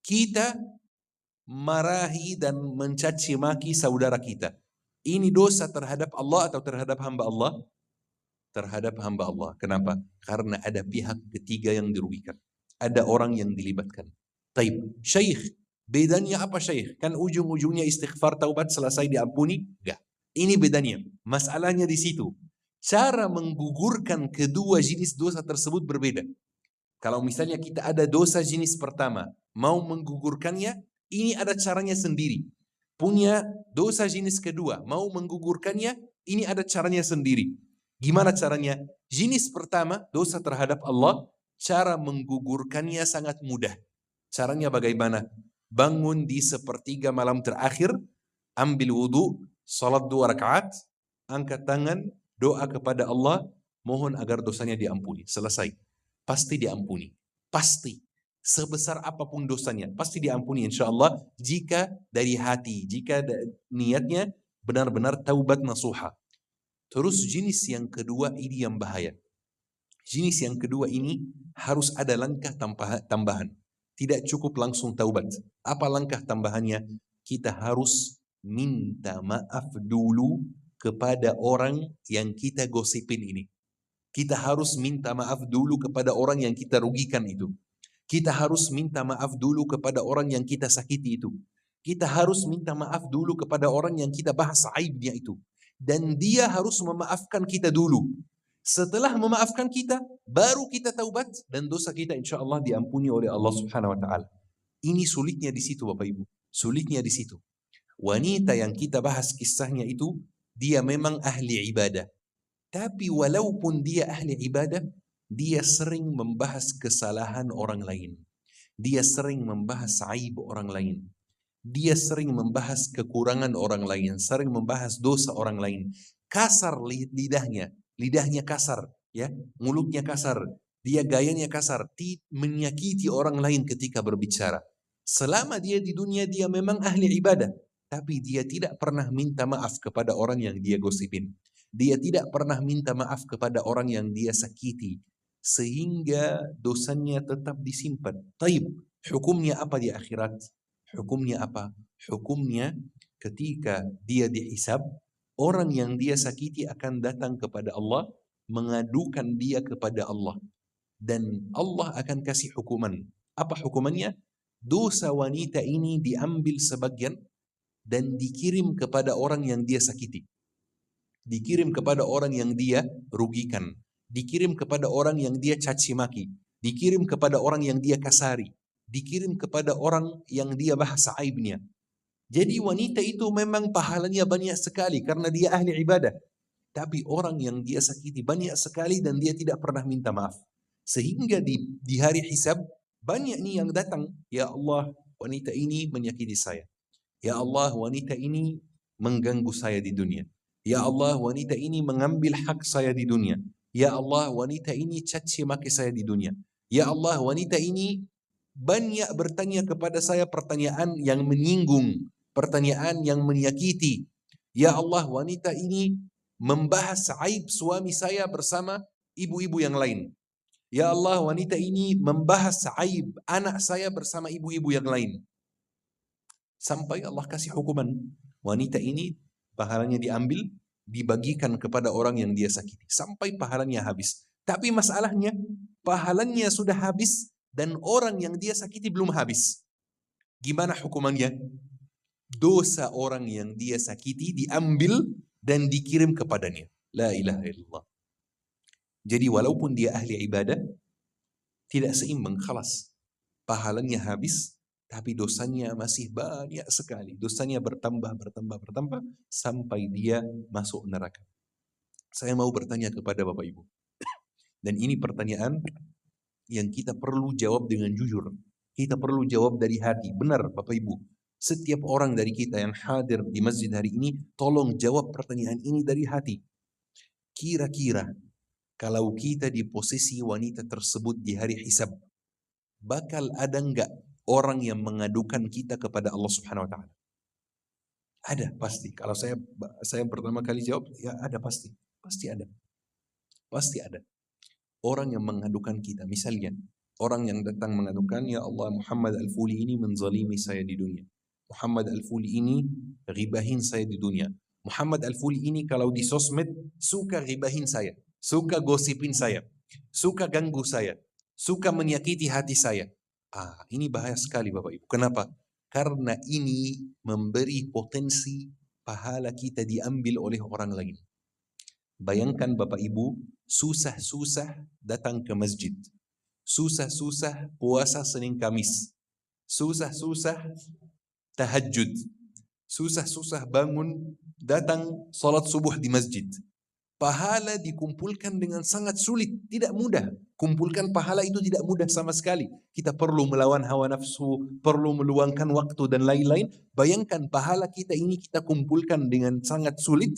Kita marahi dan mencaci maki saudara kita. Ini dosa terhadap Allah atau terhadap hamba Allah? Terhadap hamba Allah. Kenapa? Karena ada pihak ketiga yang dirugikan. Ada orang yang dilibatkan. Taib. Syekh, bedanya apa Syekh? Kan ujung-ujungnya istighfar taubat selesai diampuni? Enggak. Ini bedanya. Masalahnya di situ. Cara menggugurkan kedua jenis dosa tersebut berbeda. Kalau misalnya kita ada dosa jenis pertama, mau menggugurkannya, ini ada caranya sendiri. Punya dosa jenis kedua, mau menggugurkannya, ini ada caranya sendiri. Gimana caranya? Jenis pertama, dosa terhadap Allah, cara menggugurkannya sangat mudah. Caranya bagaimana? Bangun di sepertiga malam terakhir, ambil wudhu, salat 2 rakaat, angkat tangan, doa kepada Allah, mohon agar dosanya diampuni. Selesai. Pasti diampuni. Pasti. Sebesar apapun dosanya, pasti diampuni insya Allah jika dari hati, jika niatnya benar-benar taubat nasuha. Terus jenis yang kedua ini yang bahaya. Jenis yang kedua ini harus ada langkah tambahan. Tidak cukup langsung taubat. Apa langkah tambahannya? Kita harus minta maaf dulu kepada orang yang kita gosipin ini. Kita harus minta maaf dulu kepada orang yang kita rugikan itu. Kita harus minta maaf dulu kepada orang yang kita sakiti itu. Kita harus minta maaf dulu kepada orang yang kita bahas aibnya itu. Dan dia harus memaafkan kita dulu. Setelah memaafkan kita, baru kita taubat dan dosa kita insya Allah diampuni oleh Allah Subhanahu wa taala. Ini sulitnya di situ Bapak Ibu. Sulitnya di situ. Wanita yang kita bahas kisahnya itu, dia memang ahli ibadah. Tapi walaupun dia ahli ibadah, dia sering membahas kesalahan orang lain. Dia sering membahas aib orang lain. Dia sering membahas kekurangan orang lain, sering membahas dosa orang lain. Kasar lidahnya, lidahnya kasar, ya, mulutnya kasar, dia gayanya kasar, menyakiti orang lain ketika berbicara. Selama dia di dunia dia memang ahli ibadah, tapi dia tidak pernah minta maaf kepada orang yang dia gosipin. Dia tidak pernah minta maaf kepada orang yang dia sakiti. Sehingga dosanya tetap disimpan. Taib, hukumnya apa di akhirat? Hukumnya apa? Hukumnya ketika dia dihisab, orang yang dia sakiti akan datang kepada Allah, mengadukan dia kepada Allah. Dan Allah akan kasih hukuman. Apa hukumannya? Dosa wanita ini diambil sebagian dan dikirim kepada orang yang dia sakiti. Dikirim kepada orang yang dia rugikan, dikirim kepada orang yang dia caci maki, dikirim kepada orang yang dia kasari, dikirim kepada orang yang dia bahas aibnya. Jadi wanita itu memang pahalanya banyak sekali karena dia ahli ibadah. Tapi orang yang dia sakiti banyak sekali dan dia tidak pernah minta maaf. Sehingga di hari hisab Banyak nih yang datang, ya Allah, wanita ini menyakiti saya. Ya Allah, wanita ini mengganggu saya di dunia. Ya Allah, wanita ini mengambil hak saya di dunia. Ya Allah, wanita ini caci maki saya di dunia. Ya Allah, wanita ini banyak bertanya kepada saya pertanyaan yang menyinggung, pertanyaan yang menyakiti. Ya Allah, wanita ini membahas aib suami saya bersama ibu-ibu yang lain. Ya Allah, wanita ini membahas aib anak saya bersama ibu-ibu yang lain. Sampai Allah kasih hukuman. Wanita ini pahalanya diambil, dibagikan kepada orang yang dia sakiti. Sampai pahalanya habis. Tapi masalahnya, pahalanya sudah habis dan orang yang dia sakiti belum habis. Gimana hukumannya? Dosa orang yang dia sakiti diambil dan dikirim kepadanya. La ilaha illallah. Jadi walaupun dia ahli ibadah, tidak seimbang, khalas. Pahalanya habis, tapi dosanya masih banyak sekali. Dosanya bertambah, sampai dia masuk neraka. Saya mau bertanya kepada Bapak Ibu. Dan ini pertanyaan yang kita perlu jawab dengan jujur. Kita perlu jawab dari hati. Benar Bapak Ibu. Setiap orang dari kita yang hadir di masjid hari ini, tolong jawab pertanyaan ini dari hati. Kira-kira kalau kita di posisi wanita tersebut di hari hisab, bakal ada enggak orang yang mengadukan kita kepada Allah Subhanahu wa taala? Ada pasti. Kalau saya pertama kali jawab, ya ada pasti. Pasti ada. Pasti ada. Orang yang mengadukan kita. Misalnya, orang yang datang mengadukan, ya Allah, Muhammad Al-Fuli ini menzalimi saya di dunia. Muhammad Al-Fuli ini ribahin saya di dunia. Muhammad Al-Fuli ini kalau di sosmed suka ribahin saya, suka gosipin saya, suka ganggu saya, suka menyakiti hati saya. Ini bahaya sekali Bapak Ibu. Kenapa? Karena ini memberi potensi pahala kita diambil oleh orang lain. Bayangkan Bapak Ibu, susah-susah datang ke masjid. Susah-susah puasa Senin Kamis. Susah-susah tahajud. Susah-susah bangun, datang salat subuh di masjid. Pahala dikumpulkan dengan sangat sulit, tidak mudah. Kumpulkan pahala itu tidak mudah sama sekali. Kita perlu melawan hawa nafsu, perlu meluangkan waktu dan lain-lain. Bayangkan pahala kita ini kita kumpulkan dengan sangat sulit.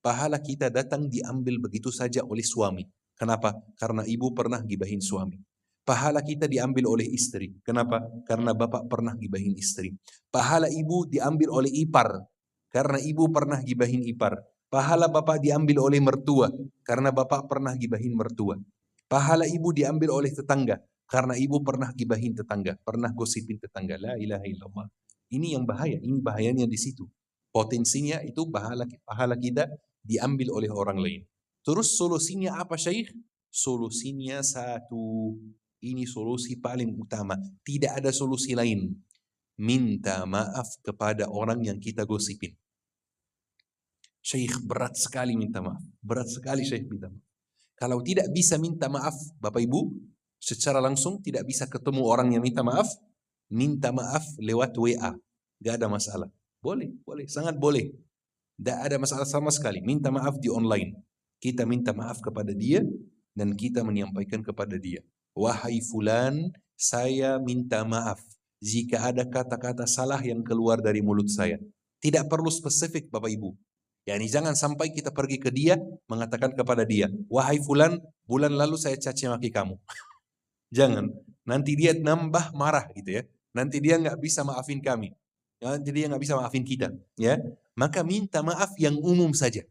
Pahala kita datang diambil begitu saja oleh suami. Kenapa? Karena ibu pernah gibahin suami. Pahala kita diambil oleh istri. Kenapa? Karena bapak pernah gibahin istri. Pahala ibu diambil oleh ipar. Karena ibu pernah gibahin ipar. Pahala bapak diambil oleh mertua. Karena bapak pernah gibahin mertua. Pahala ibu diambil oleh tetangga. Karena ibu pernah gibahin tetangga. Pernah gosipin tetangga. La ilaha illallah. Ini yang bahaya. Ini bahayanya di situ. Potensinya itu pahala kita diambil oleh orang lain. Terus solusinya apa Syekh? Solusinya satu. Ini solusi paling utama. Tidak ada solusi lain. Minta maaf kepada orang yang kita gosipin. Syekh, berat sekali minta maaf. Berat sekali Syekh minta maaf. Kalau tidak bisa minta maaf, Bapak Ibu, secara langsung tidak bisa ketemu orang yang minta maaf lewat WA. Gak ada masalah. Boleh, sangat boleh. Tidak ada masalah sama sekali. Minta maaf di online. Kita minta maaf kepada dia dan kita menyampaikan kepada dia. Wahai fulan, saya minta maaf jika ada kata-kata salah yang keluar dari mulut saya. Tidak perlu spesifik Bapak Ibu. Yani jangan sampai kita pergi ke dia mengatakan kepada dia, wahai fulan, bulan lalu saya caci maki kamu. Jangan. Nanti dia nambah marah gitu ya. Nanti dia nggak bisa maafin kami. Nanti dia nggak bisa maafin kita. Ya. Maka minta maaf yang umum saja.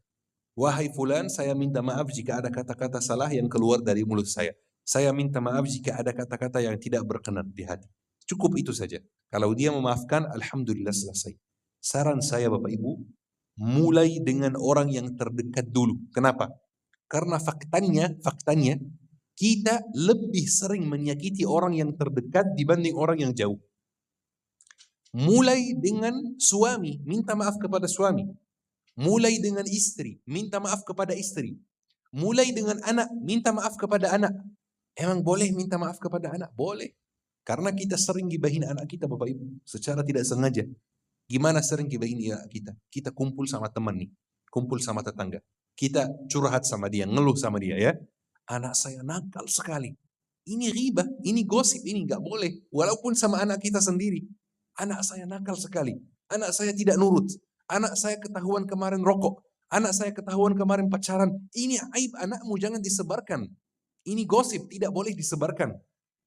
Wahai fulan, saya minta maaf jika ada kata-kata salah yang keluar dari mulut saya. Saya minta maaf jika ada kata-kata yang tidak berkenan di hati. Cukup itu saja. Kalau dia memaafkan, alhamdulillah selesai. Saran saya Bapak Ibu, mulai dengan orang yang terdekat dulu. Kenapa? Karena faktanya kita lebih sering menyakiti orang yang terdekat dibanding orang yang jauh. Mulai dengan suami, minta maaf kepada suami. Mulai dengan istri, minta maaf kepada istri. Mulai dengan anak, minta maaf kepada anak. Emang boleh minta maaf kepada anak? Boleh. Karena kita sering gibahin anak kita Bapak Ibu. Secara tidak sengaja. Gimana sering gibahin anak kita? Kita kumpul sama teman nih. Kumpul sama tetangga. Kita curhat sama dia, ngeluh sama dia ya. Anak saya nakal sekali. Ini ghibah, ini gosip, ini nggak boleh. Walaupun sama anak kita sendiri. Anak saya nakal sekali. Anak saya tidak nurut. Anak saya ketahuan kemarin rokok. Anak saya ketahuan kemarin pacaran. Ini aib anakmu, jangan disebarkan. Ini gosip, tidak boleh disebarkan.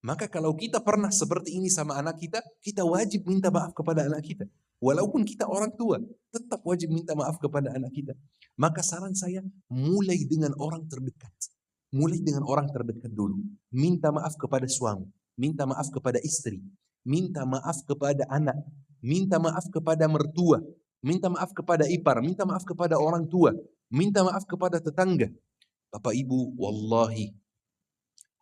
Maka kalau kita pernah seperti ini sama anak kita, kita wajib minta maaf kepada anak kita. Walaupun kita orang tua, tetap wajib minta maaf kepada anak kita. Maka saran saya, mulai dengan orang terdekat. Mulai dengan orang terdekat dulu. Minta maaf kepada suami, minta maaf kepada istri, minta maaf kepada anak, minta maaf kepada mertua, minta maaf kepada ipar, minta maaf kepada orang tua, minta maaf kepada tetangga. Bapak Ibu, wallahi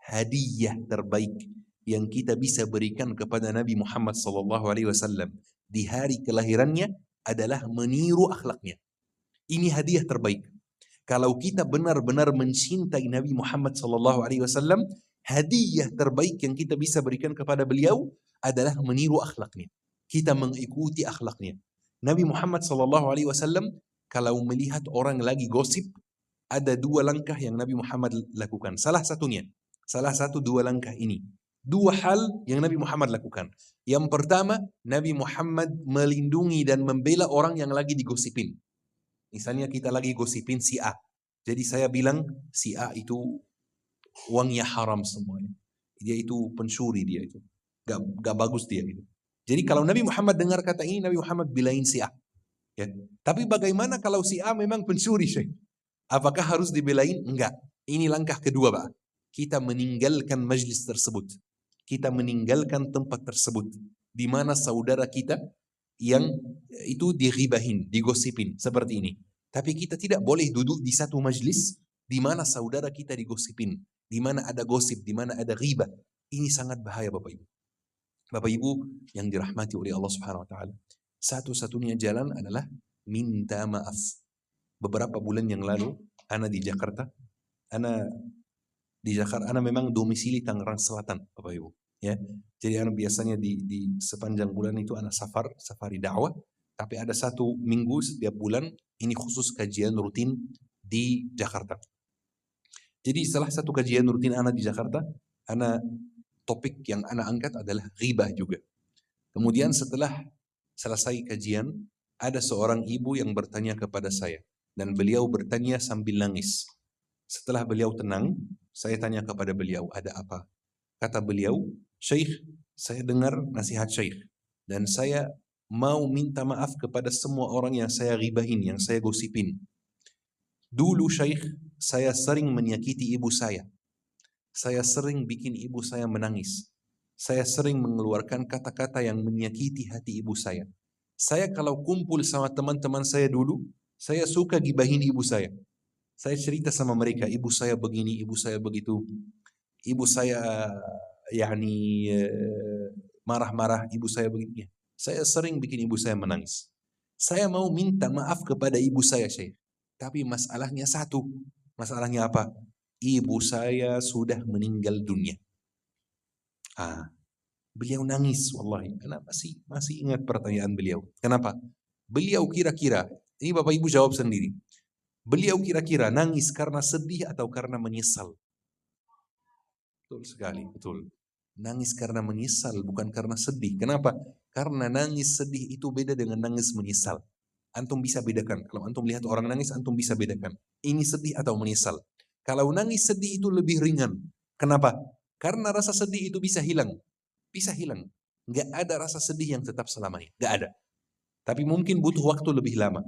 hadiah terbaik yang kita bisa berikan kepada Nabi Muhammad SAW di hari kelahirannya adalah meniru akhlaknya. Ini hadiah terbaik. Kalau kita benar-benar mencintai Nabi Muhammad SAW, hadiah terbaik yang kita bisa berikan kepada beliau adalah meniru akhlaknya. Kita mengikuti akhlaknya. Nabi Muhammad SAW kalau melihat orang lagi gosip, ada dua langkah yang Nabi Muhammad lakukan. Salah satu dua langkah ini. Dua hal yang Nabi Muhammad lakukan. Yang pertama, Nabi Muhammad melindungi dan membela orang yang lagi digosipin. Misalnya kita lagi gosipin si A. Jadi saya bilang si A itu uangnya haram semuanya. Dia itu pencuri, dia itu. Gak bagus dia itu. Jadi kalau Nabi Muhammad dengar kata ini, Nabi Muhammad bilain si A. Ya. Tapi bagaimana kalau si A memang pencuri, Syekh? Apakah harus dibelain? Enggak. Ini langkah kedua, Pak. Kita meninggalkan majlis tersebut. Kita meninggalkan tempat tersebut. Di mana saudara kita yang itu dighibahin, digosipin seperti ini. Tapi kita tidak boleh duduk di satu majlis di mana saudara kita digosipin, di mana ada gosip, di mana ada ghibah. Ini sangat bahaya Bapak Ibu. Bapak Ibu yang dirahmati oleh Allah Subhanahu wa taala. Satu-satunya jalan adalah minta maaf. Beberapa bulan yang lalu ana di Jakarta. Ana memang domisili Tangerang Selatan, Bapak Ibu. Ya, jadi anak biasanya di sepanjang bulan itu anak safari dakwah, tapi ada satu minggu setiap bulan ini khusus kajian rutin di Jakarta. Jadi salah satu kajian rutin anak di Jakarta, anak topik yang anak angkat adalah ghibah juga. Kemudian setelah selesai kajian, ada seorang ibu yang bertanya kepada saya dan beliau bertanya sambil nangis. Setelah beliau tenang, saya tanya kepada beliau, ada apa? Kata beliau, Syekh, saya dengar nasihat Syekh dan saya mau minta maaf kepada semua orang yang saya ghibahin, yang saya gosipin. Dulu Syekh, saya sering menyakiti ibu saya. Saya sering bikin ibu saya menangis. Saya sering mengeluarkan kata-kata yang menyakiti hati ibu saya. Saya kalau kumpul sama teman-teman saya dulu, saya suka gibahin ibu saya. Saya cerita sama mereka, ibu saya begini, ibu saya begitu. Ibu saya marah-marah, ibu saya begini. Saya sering bikin ibu saya menangis. Saya mau minta maaf kepada ibu saya, Syekh. Tapi masalahnya satu. Masalahnya apa? Ibu saya sudah meninggal dunia. Beliau nangis, wallahi. Karena masih ingat pertanyaan beliau. Kenapa? Beliau kira-kira, ini Bapak Ibu jawab sendiri. Beliau kira-kira nangis karena sedih atau karena menyesal? Betul sekali, betul. Nangis karena menyesal, bukan karena sedih. Kenapa? Karena nangis sedih itu beda dengan nangis menyesal. Antum bisa bedakan. Kalau antum lihat orang nangis, antum bisa bedakan. Ini sedih atau menyesal. Kalau nangis sedih itu lebih ringan. Kenapa? Karena rasa sedih itu bisa hilang. Bisa hilang. Nggak ada rasa sedih yang tetap selamanya. Nggak ada. Tapi mungkin butuh waktu lebih lama.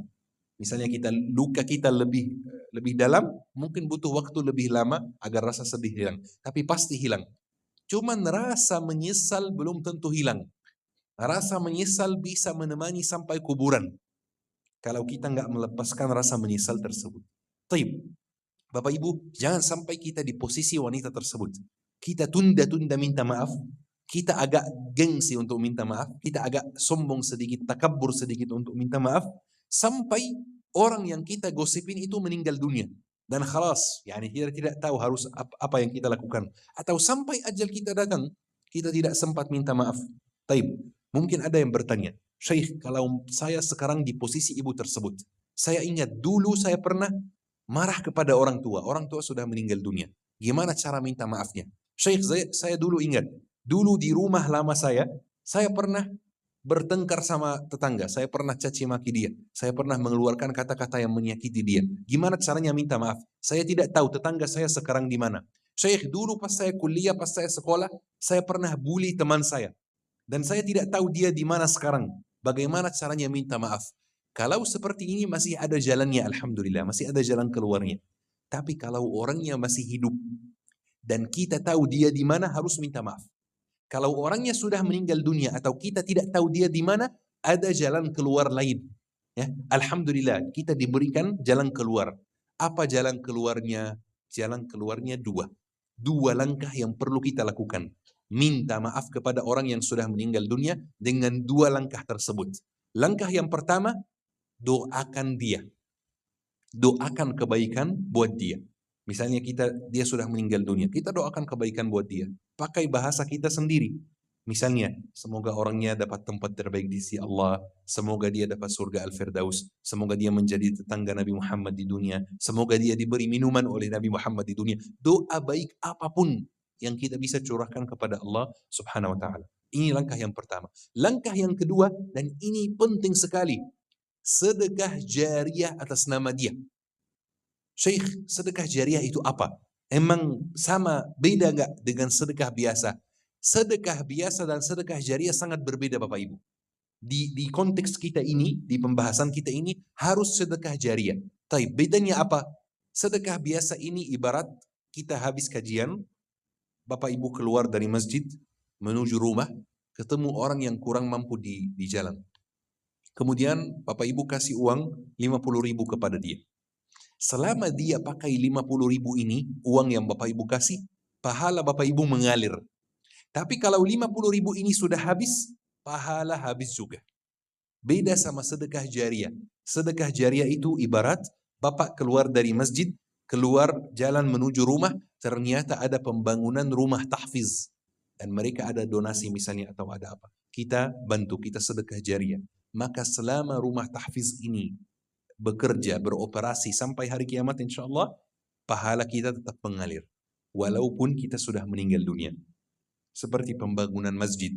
Misalnya luka kita lebih dalam, mungkin butuh waktu lebih lama agar rasa sedih hilang. Tapi pasti hilang. Cuman rasa menyesal belum tentu hilang. Rasa menyesal bisa menemani sampai kuburan. Kalau kita nggak melepaskan rasa menyesal tersebut. Taib. Bapak Ibu, jangan sampai kita di posisi wanita tersebut. Kita tunda-tunda minta maaf. Kita agak gengsi untuk minta maaf. Kita agak sombong sedikit, takabur sedikit untuk minta maaf. Sampai orang yang kita gosipin itu meninggal dunia. Dan khalas, yani kita tidak tahu harus apa yang kita lakukan. Atau sampai ajal kita datang, kita tidak sempat minta maaf. Taib. Mungkin ada yang bertanya, Syekh, kalau saya sekarang di posisi ibu tersebut, saya ingat dulu saya pernah marah kepada orang tua sudah meninggal dunia. Gimana cara minta maafnya? Syekh, saya dulu ingat, dulu di rumah lama saya pernah bertengkar sama tetangga, saya pernah caci maki dia, saya pernah mengeluarkan kata-kata yang menyakiti dia. Gimana caranya minta maaf? Saya tidak tahu tetangga saya sekarang di mana. Syekh, dulu pas saya kuliah, pas saya sekolah, saya pernah bully teman saya. Dan saya tidak tahu dia di mana sekarang. Bagaimana caranya minta maaf? Kalau seperti ini masih ada jalannya, alhamdulillah, masih ada jalan keluarnya. Tapi kalau orangnya masih hidup dan kita tahu dia di mana, harus minta maaf. Kalau orangnya sudah meninggal dunia atau kita tidak tahu dia di mana, ada jalan keluar lain. Ya, alhamdulillah kita diberikan jalan keluar. Apa jalan keluarnya? Jalan keluarnya dua. Dua langkah yang perlu kita lakukan. Minta maaf kepada orang yang sudah meninggal dunia dengan dua langkah tersebut. Langkah yang pertama, doakan dia. Doakan kebaikan buat dia. Misalnya dia sudah meninggal dunia, kita doakan kebaikan buat dia. Pakai bahasa kita sendiri. Misalnya, semoga orangnya dapat tempat terbaik di sisi Allah, semoga dia dapat surga Al-Firdaus, semoga dia menjadi tetangga Nabi Muhammad di dunia, semoga dia diberi minuman oleh Nabi Muhammad di dunia. Doa baik apapun yang kita bisa curahkan kepada Allah Subhanahu wa taala. Ini langkah yang pertama. Langkah yang kedua, dan ini penting sekali, sedekah jariah atas nama dia. Syekh, sedekah jariah itu apa? Emang sama, beda nggak dengan sedekah biasa? Sedekah biasa dan sedekah jariah sangat berbeda Bapak Ibu. Di konteks kita ini, di pembahasan kita ini, harus sedekah jariah. Tapi bedanya apa? Sedekah biasa ini ibarat kita habis kajian, Bapak Ibu keluar dari masjid, menuju rumah, ketemu orang yang kurang mampu di jalan. Kemudian Bapak Ibu kasih uang 50.000 kepada dia. Selama dia pakai 50.000 ini, uang yang Bapak Ibu kasih, pahala Bapak Ibu mengalir. Tapi kalau 50.000 ini sudah habis, pahala habis juga. Beda sama sedekah jariah. Sedekah jariah itu ibarat Bapak keluar dari masjid, keluar jalan menuju rumah, ternyata ada pembangunan rumah tahfiz. Dan mereka ada donasi misalnya atau ada apa. Kita bantu, kita sedekah jariah. Maka selama rumah tahfiz ini bekerja, beroperasi sampai hari kiamat insya Allah, pahala kita tetap mengalir. Walaupun kita sudah meninggal dunia. Seperti pembangunan masjid,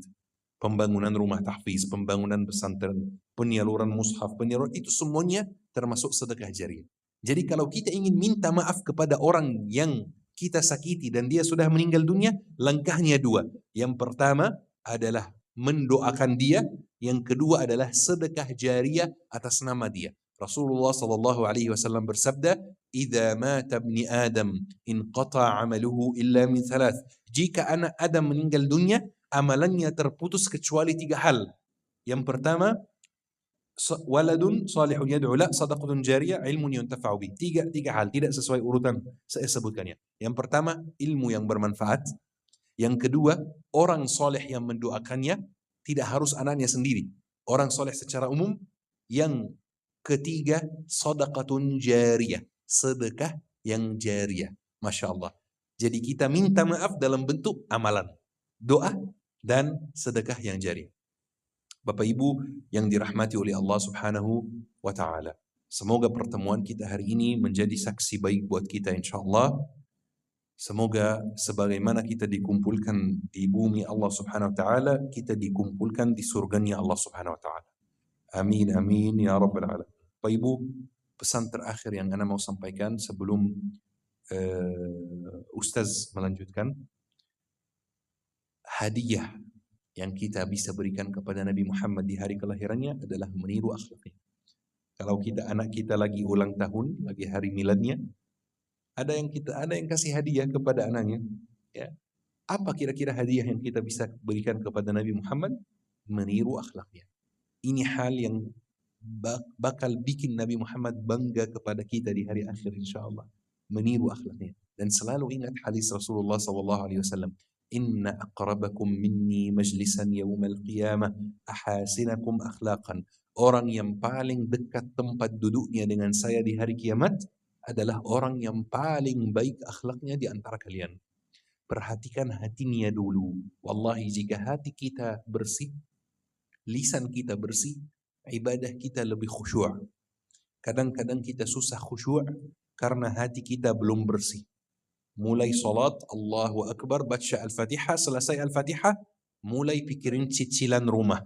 pembangunan rumah tahfiz, pembangunan pesantren, penyaluran mushaf, penyaluran, itu semuanya termasuk sedekah jariah. Jadi kalau kita ingin minta maaf kepada orang yang kita sakiti dan dia sudah meninggal dunia, langkahnya dua. Yang pertama adalah mendoakan dia, yang kedua adalah sedekah jariah atas nama dia. Rasulullah sallallahu alaihi wasallam bersabda, "Idza mata ibni Adam inqata 'amaluhu illa min thalath." Jika anak Adam meninggal dunia, amalannya terputus kecuali 3 hal. Yang pertama, waladun salihun yad'u la, sadaqatun jariyah, ilmun yuntafa'u bih. Tiga hal, tidak sesuai urutan saya sebutkannya. Yang pertama, ilmu yang bermanfaat. Yang kedua, orang soleh yang mendoakannya, tidak harus anaknya sendiri. Orang soleh secara umum. Yang ketiga, sadaqatun jariyah, sedekah yang jariyah. Masya Allah. Jadi kita minta maaf dalam bentuk amalan, doa, dan sedekah yang jariyah. Bapak Ibu yang dirahmati oleh Allah Subhanahu wa Ta'ala, semoga pertemuan kita hari ini menjadi saksi baik buat kita insya Allah. Semoga sebagaimana kita dikumpulkan di bumi Allah Subhanahu wa Ta'ala, kita dikumpulkan di surganya Allah Subhanahu wa Ta'ala. Amin, amin, ya Rabbal Alamin. Bapak Ibu, pesan terakhir yang Ana mau sampaikan sebelum Ustaz melanjutkan, hadiah yang kita bisa berikan kepada Nabi Muhammad di hari kelahirannya adalah meniru akhlaknya. Kalau anak kita lagi ulang tahun, lagi hari miladnya, ada yang kasih hadiah kepada anaknya. Ya. Apa kira-kira hadiah yang kita bisa berikan kepada Nabi Muhammad? Meniru akhlaknya. Ini hal yang bakal bikin Nabi Muhammad bangga kepada kita di hari akhir insyaAllah. Meniru akhlaknya. Dan selalu ingat hadis Rasulullah SAW. Inna aqrabakum minni majlisan yawmal qiyamah ahasinakum akhlaqan. Orang yang paling dekat tempat duduknya dengan saya di hari kiamat adalah orang yang paling baik akhlaknya di antara kalian. Perhatikan hatinya dulu. Wallahi jika hati kita bersih, lisan kita bersih, ibadah kita lebih khusyuk. Kadang-kadang kita susah khusyuk karena hati kita belum bersih. mulai salat, Allahu Akbar, baca Al-Fatihah, selesai Al-Fatihah, mulai pikirin cicilan rumah,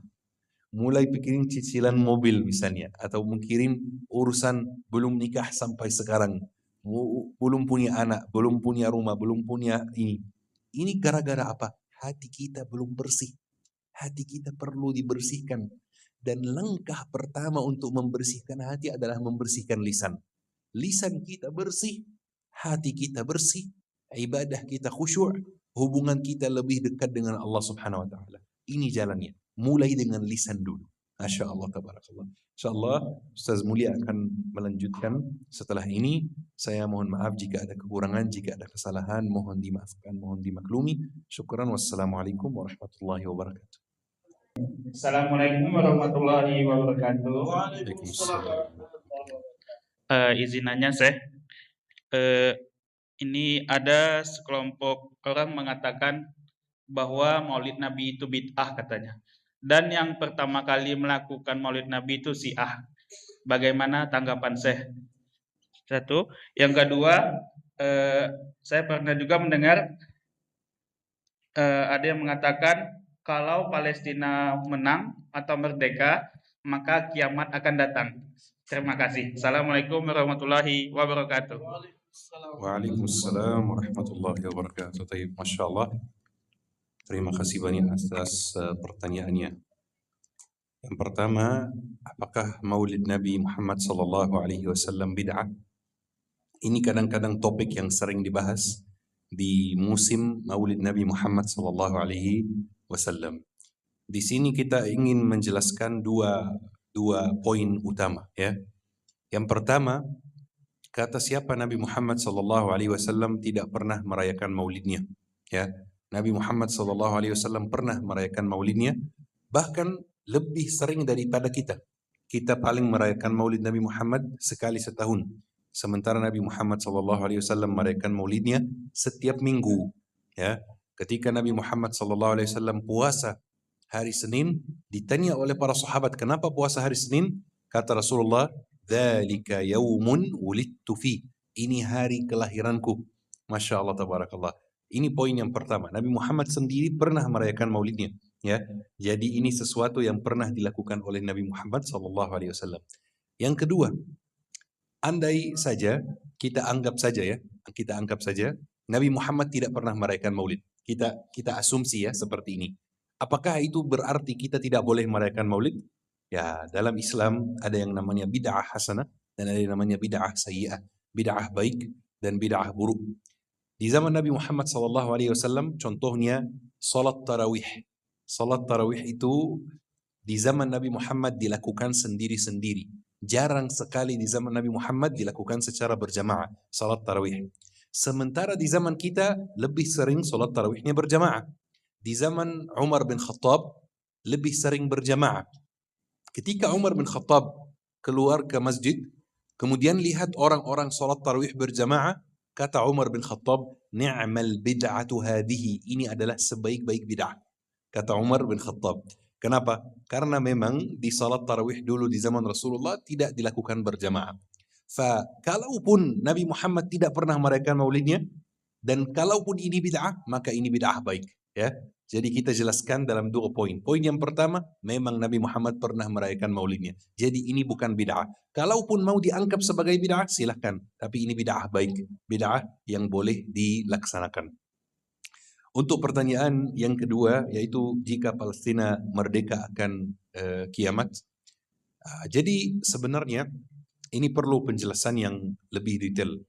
mulai pikirin cicilan mobil misalnya, atau mikirin urusan belum nikah sampai sekarang, belum punya anak, belum punya rumah, belum punya ini. Ini gara-gara apa? Hati kita belum bersih. Hati kita perlu dibersihkan. Dan langkah pertama untuk membersihkan hati adalah membersihkan lisan. Lisan kita bersih, hati kita bersih, ibadah kita khusyuk, hubungan kita lebih dekat dengan Allah Subhanahu wa taala. Ini jalannya. Mulai dengan lisan dulu. Masya Allah, tabarakallah. InsyaAllah Ustaz Mulia akan melanjutkan setelah ini. Saya mohon maaf jika ada kekurangan, jika ada kesalahan, mohon dimaafkan, mohon dimaklumi. Syukran, wassalamualaikum warahmatullahi wabarakatuh. Assalamualaikum warahmatullahi wabarakatuh. Waalaikumsalam. Izinannya Syekh, ini ada sekelompok orang mengatakan bahwa Maulid Nabi itu bid'ah katanya. Dan yang pertama kali melakukan Maulid Nabi itu Syiah. Bagaimana tanggapan Syekh? Satu. Yang kedua, saya pernah juga mendengar ada yang mengatakan kalau Palestina menang atau merdeka, maka kiamat akan datang. Terima kasih. Assalamualaikum warahmatullahi wabarakatuh. Waalaikumsalam warahmatullahi wabarakatuh. Taib, Masya Allah. Terima kasih banyak atas pertanyaannya. Yang pertama, apakah Maulid Nabi Muhammad SAW bid'ah? Ini kadang-kadang topik yang sering dibahas di musim Maulid Nabi Muhammad SAW. Di sini kita ingin menjelaskan dua poin utama, ya. Yang pertama, kata siapa Nabi Muhammad SAW tidak pernah merayakan maulidnya, ya. Nabi Muhammad SAW pernah merayakan maulidnya, bahkan lebih sering daripada kita. Kita paling merayakan maulid Nabi Muhammad sekali setahun. Sementara Nabi Muhammad SAW merayakan maulidnya setiap minggu, ya. Ketika Nabi Muhammad SAW puasa hari Senin, ditanya oleh para sahabat, kenapa puasa hari Senin? Kata Rasulullah, dzalika yaumun wulidtu fi. Ini hari kelahiranku. Masya Allah, tabarakallah. Ini poin yang pertama. Nabi Muhammad sendiri pernah merayakan maulidnya, ya. Jadi ini sesuatu yang pernah dilakukan oleh Nabi Muhammad SAW. Yang kedua, andai saja kita anggap saja Nabi Muhammad tidak pernah merayakan maulid. Kita asumsi ya seperti ini. Apakah itu berarti kita tidak boleh merayakan maulid? Ya, dalam Islam ada yang namanya bid'ah hasanah dan ada yang namanya bid'ah sayyi'ah. Bid'ah baik dan bid'ah buruk. Di zaman Nabi Muhammad SAW, contohnya salat tarawih. Salat tarawih itu di zaman Nabi Muhammad dilakukan sendiri-sendiri. Jarang sekali di zaman Nabi Muhammad dilakukan secara berjamaah, salat tarawih. Sementara di zaman kita lebih sering salat tarawihnya berjamaah. Di zaman Umar bin Khattab lebih sering berjamaah. Ketika Umar bin Khattab keluar ke masjid, kemudian lihat orang-orang salat tarawih berjamaah, kata Umar bin Khattab, ni'mal bid'atu hadhihi. Ini adalah sebaik-baik bid'ah. Kata Umar bin Khattab. Kenapa? Karena memang di salat tarawih dulu di zaman Rasulullah tidak dilakukan berjamaah. Kalaupun Nabi Muhammad tidak pernah merayakan maulidnya, dan kalaupun ini bid'ah, maka ini bid'ah baik, ya. Jadi kita jelaskan dalam dua poin. Poin yang pertama, memang Nabi Muhammad pernah merayakan maulidnya. Jadi ini bukan bid'ah. Kalaupun mau dianggap sebagai bid'ah, silahkan. Tapi ini bid'ah baik. Bid'ah yang boleh dilaksanakan. Untuk pertanyaan yang kedua, yaitu jika Palestina merdeka akan kiamat. Jadi sebenarnya ini perlu penjelasan yang lebih detail.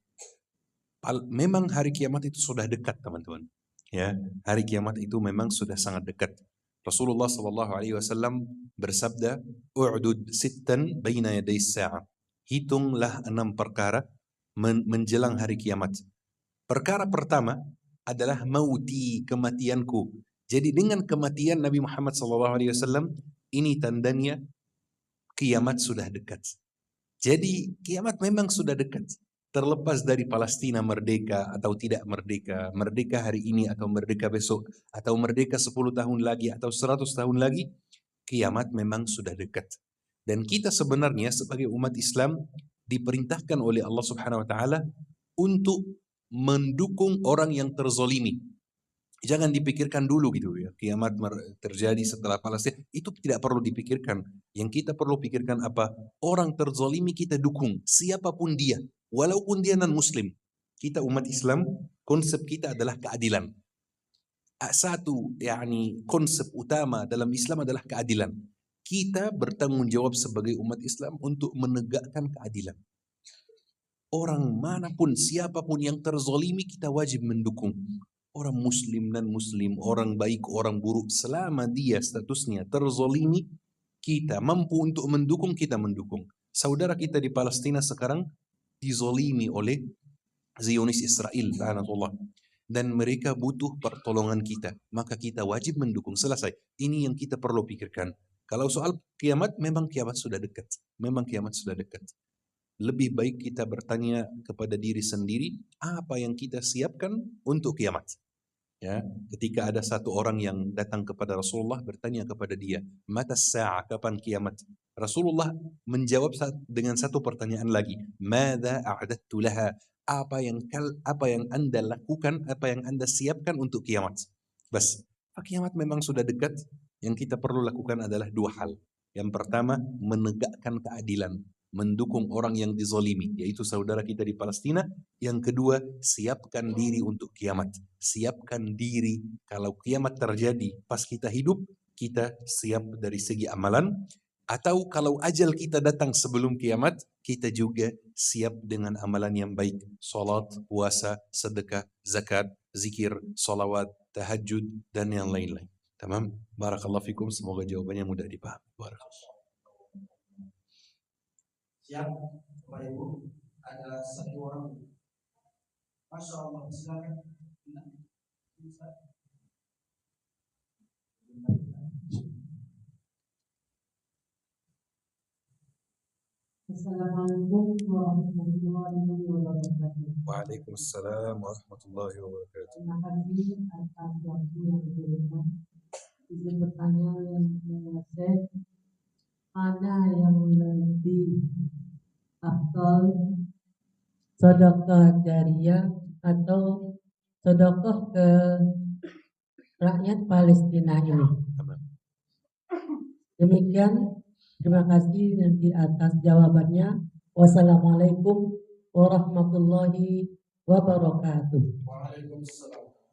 Memang hari kiamat itu sudah dekat, teman-teman. Ya, hari kiamat itu memang sudah sangat dekat. Rasulullah SAW bersabda, "U'dud sittan baina yaday sa'ah." Hitunglah 6 perkara menjelang hari kiamat. Perkara pertama adalah mauti, kematianku. Jadi dengan kematian Nabi Muhammad SAW, ini tandanya kiamat sudah dekat. Jadi kiamat memang sudah dekat. Terlepas dari Palestina merdeka atau tidak merdeka, merdeka hari ini atau merdeka besok, atau merdeka 10 tahun lagi atau 100 tahun lagi, kiamat memang sudah dekat. Dan kita sebenarnya sebagai umat Islam diperintahkan oleh Allah Subhanahu wa taala untuk mendukung orang yang terzolimi. Jangan dipikirkan dulu gitu ya, kiamat terjadi setelah Palestina, itu tidak perlu dipikirkan. Yang kita perlu pikirkan apa? Orang terzolimi kita dukung, siapapun dia, walaupun dia non-muslim. Kita umat Islam, konsep kita adalah keadilan. Satu konsep utama dalam Islam adalah keadilan. Kita bertanggung jawab sebagai umat Islam untuk menegakkan keadilan. Orang manapun, siapapun yang terzolimi, kita wajib mendukung. Orang muslim dan muslim, orang baik, orang buruk, selama dia statusnya terzolimi, kita mampu untuk mendukung, kita mendukung. Saudara kita di Palestina sekarang dizolimi oleh Zionis Israel, la'natullah. Dan mereka butuh pertolongan kita, maka kita wajib mendukung. Selesai. Ini yang kita perlu pikirkan. Kalau soal kiamat, memang kiamat sudah dekat. Memang kiamat sudah dekat. Lebih baik kita bertanya kepada diri sendiri, apa yang kita siapkan untuk kiamat. Ya, ketika ada satu orang yang datang kepada Rasulullah bertanya kepada dia, mata sa'a, kapan kiamat? Rasulullah menjawab dengan satu pertanyaan lagi, madza a'dattu laha, apa yang Anda lakukan, apa yang Anda siapkan untuk kiamat? Bas, kiamat memang sudah dekat. Yang kita perlu lakukan adalah dua hal. Yang pertama, menegakkan keadilan, mendukung orang yang dizolimi, yaitu saudara kita di Palestina. Yang kedua, siapkan diri untuk kiamat. Siapkan diri kalau kiamat terjadi pas kita hidup, kita siap dari segi amalan. Atau kalau ajal kita datang sebelum kiamat, kita juga siap dengan amalan yang baik. Salat, puasa, sedekah, zakat, zikir, salawat, tahajud, dan yang lain-lain. Tamam? Barakallahu fikum. Semoga jawabannya mudah dipahami. Barakallahu. Siap, Bapak Ibu. Ada satu orang. Masya Allah, silakan. Assalamualaikum warahmatullahi wabarakatuh. Waalaikumsalam warahmatullahi wabarakatuh. Terima kasih atas waktu yang diberikan. Izin bertanya yang saya, mana yang lebih afdal, sedekah jariyah atau sedekah ke rakyat Palestina ini? Demikian, terima kasih nanti atas jawabannya. Wassalamualaikum warahmatullahi wabarakatuh.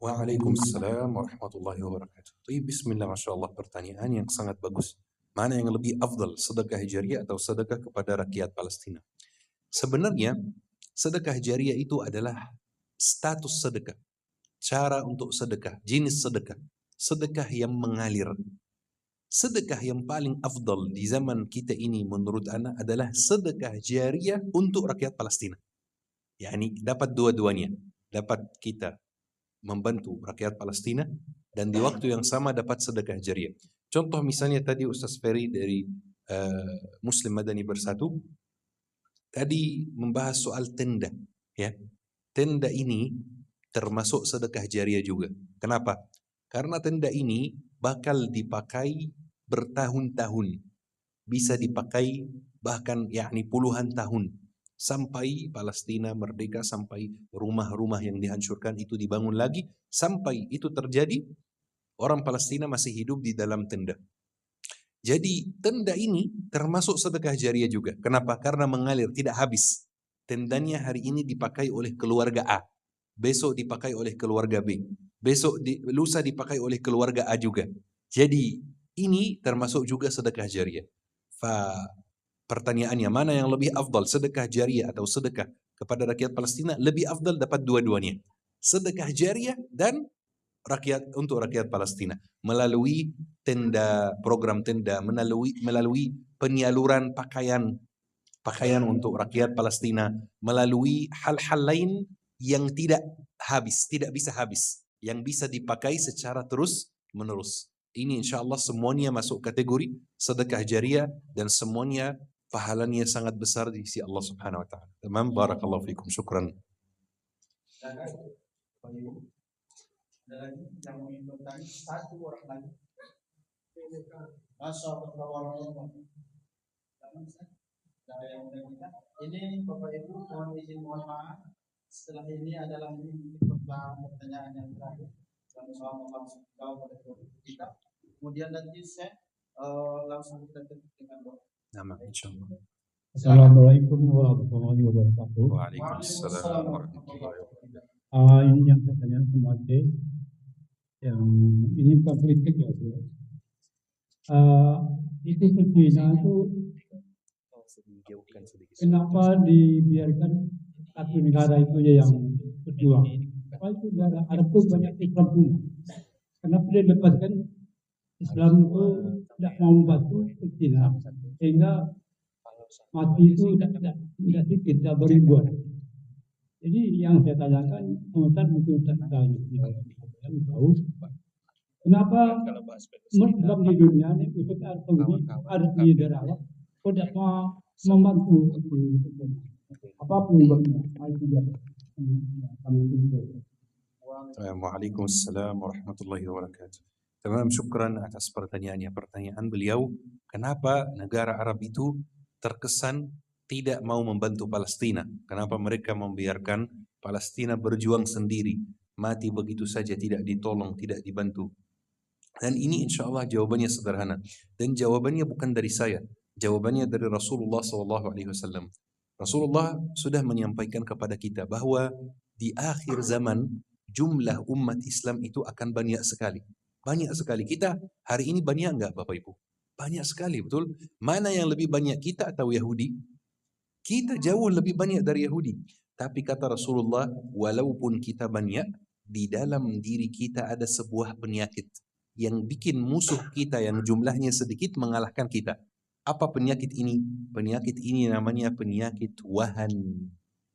Waalaikumsalam warahmatullahi wabarakatuh. Bismillah, Masya Allah, pertanyaan yang sangat bagus. Mana yang lebih afdal, sedekah jariyah atau sedekah kepada rakyat Palestina? Sebenarnya, sedekah jariyah itu adalah status sedekah. Cara untuk sedekah, jenis sedekah. Sedekah yang mengalir. Sedekah yang paling afdal di zaman kita ini menurut ana adalah sedekah jariyah untuk rakyat Palestina. Yani dapat dua-duanya. Dapat kita membantu rakyat Palestina dan di waktu yang sama dapat sedekah jariyah. Contoh misalnya tadi Ustaz Ferry dari Muslim Madani Bersatu tadi membahas soal tenda, ya. Tenda ini termasuk sedekah jariyah juga. Kenapa? Karena tenda ini bakal dipakai bertahun-tahun. Bisa dipakai bahkan puluhan tahun. Sampai Palestina merdeka, sampai rumah-rumah yang dihancurkan itu dibangun lagi. Sampai itu terjadi, orang Palestina masih hidup di dalam tenda. Jadi tenda ini termasuk sedekah jariyah juga. Kenapa? Karena mengalir, tidak habis. Tendanya hari ini dipakai oleh keluarga A. Besok dipakai oleh keluarga B. Lusa dipakai oleh keluarga A juga. Jadi ini termasuk juga sedekah jariyah. Pertanyaannya, mana yang lebih afdal, sedekah jariyah atau sedekah kepada rakyat Palestina? Lebih afdal dapat dua-duanya. Sedekah jariyah dan untuk rakyat Palestina melalui tenda, program tenda, melalui penyaluran pakaian untuk rakyat Palestina, melalui hal-hal lain yang tidak bisa habis, yang bisa dipakai secara terus menerus. Ini insya Allah semuanya masuk kategori sedekah jariyah dan semuanya pahalanya sangat besar di sisi Allah Subhanahu wa taala. Tamam, barakallahu fikum. Syukran. Ada lagi yang ingin bertanya? Satu orang lagi. Masya Allah. Ini Bapak Ibu mohon izin, mohon maaf. Setelah ini adalah pertanyaan yang terakhir. Sama-sama langsung jawab pada kita. Kemudian nanti saya langsung kita tutup dengan doa. Nama insyaallah. Assalamualaikum warahmatullahi wabarakatuh. Waalaikumsalam warahmatullahi wabarakatuh. Ini yang saya tanyakan sama Aceh, yang ini bukan politik ya, Bu. Itu Cina itu kenapa dibiarkan satu negara itu ya yang berjuang? Apa itu negara Arab itu banyak Islam pun? Kenapa dia lepaskan Islam itu tidak mau membantu Cina sehingga mati itu tidak sedikit, tidak beribuan. Jadi yang saya tanyakan, Ustaz mungkin Ustaz tahu, kenapa Muslim di dunia ini Ustaz Arab ada di daerah Arab tidak mau membantu apa penyebabnya? Waalaikumsalam warahmatullahi wabarakatuh. Tamam, syukran atas pertanyaannya. Pertanyaan beliau, kenapa negara Arab itu terkesan tidak mau membantu Palestina? Kenapa mereka membiarkan Palestina berjuang sendiri, mati begitu saja, tidak ditolong, tidak dibantu? Dan ini insya Allah jawabannya sederhana. Dan jawabannya bukan dari saya, jawabannya dari Rasulullah SAW. Rasulullah sudah menyampaikan kepada kita bahwa di akhir zaman jumlah umat Islam itu akan banyak sekali. Banyak sekali. Kita hari ini banyak enggak Bapak Ibu? Banyak sekali, betul? Mana yang lebih banyak, kita atau Yahudi? Kita jauh lebih banyak dari Yahudi. Tapi kata Rasulullah, walaupun kita banyak, di dalam diri kita ada sebuah penyakit yang bikin musuh kita yang jumlahnya sedikit mengalahkan kita. Apa penyakit ini? Penyakit ini namanya penyakit wahan.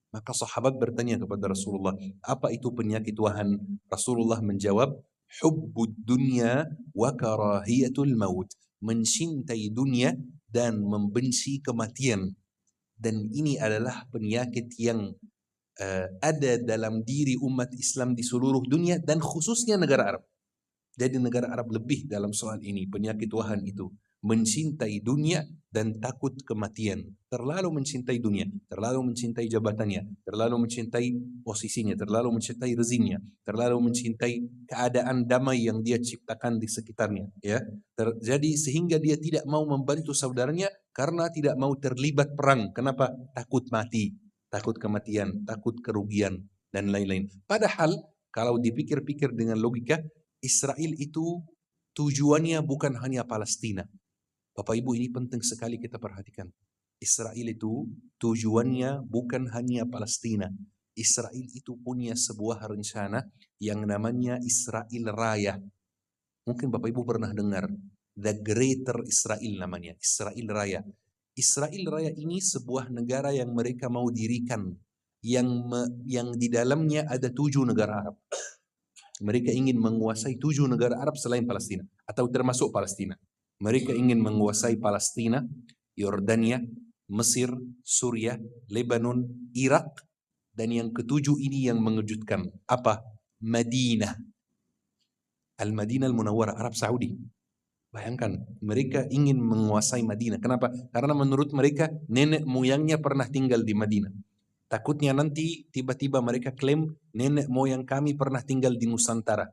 Maka sahabat bertanya kepada Rasulullah, apa itu penyakit wahan? Rasulullah menjawab, hubbud dunya wa karahiyatul maut. Mencintai dunia dan membenci kematian. Dan ini adalah penyakit yang ada dalam diri umat Islam di seluruh dunia dan khususnya negara Arab. Jadi negara Arab lebih dalam soal ini, penyakit wahan itu. Mencintai dunia dan takut kematian. Terlalu mencintai dunia, terlalu mencintai jabatannya, terlalu mencintai posisinya, terlalu mencintai rezimnya, terlalu mencintai keadaan damai yang dia ciptakan di sekitarnya. Ya, jadi sehingga dia tidak mau membantu saudaranya karena tidak mau terlibat perang. Kenapa? Takut mati, takut kematian, takut kerugian, dan lain-lain. Padahal kalau dipikir-pikir dengan logika, Israel itu tujuannya bukan hanya Palestina. Bapak Ibu, ini penting sekali kita perhatikan. Israel itu tujuannya bukan hanya Palestina. Israel itu punya sebuah rencana yang namanya Israel Raya. Mungkin Bapak Ibu pernah dengar, The Greater Israel namanya, Israel Raya. Israel Raya ini sebuah negara yang mereka mau dirikan, yang di dalamnya ada 7 negara Arab. Mereka ingin menguasai 7 negara Arab selain Palestina, atau termasuk Palestina. Mereka ingin menguasai Palestina, Yordania, Mesir, Suriah, Lebanon, Irak, dan yang ketujuh ini yang mengejutkan. Apa? Madinah. Al-Madinah Al-Munawwarah, Arab Saudi. Bayangkan, mereka ingin menguasai Madinah. Kenapa? Karena menurut mereka, nenek moyangnya pernah tinggal di Madinah. Takutnya nanti tiba-tiba mereka klaim, nenek moyang kami pernah tinggal di Nusantara.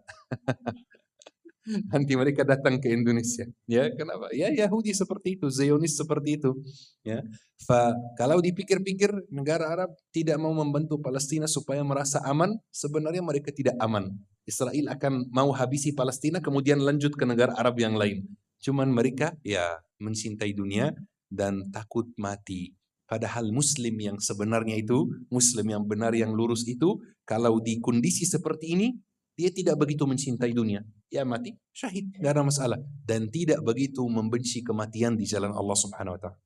Nanti mereka datang ke Indonesia, ya kenapa? Ya Yahudi seperti itu, Zionis seperti itu, ya. Kalau dipikir-pikir negara Arab tidak mau membantu Palestina supaya merasa aman, sebenarnya mereka tidak aman. Israel akan mau habisi Palestina, kemudian lanjut ke negara Arab yang lain. Cuman mereka ya mencintai dunia dan takut mati. Padahal Muslim yang sebenarnya itu, Muslim yang benar yang lurus itu, kalau di kondisi seperti ini, dia tidak begitu mencintai dunia. Ya mati, syahid, tidak ada masalah. Dan tidak begitu membenci kematian di jalan Allah Subhanahu wa ta'ala.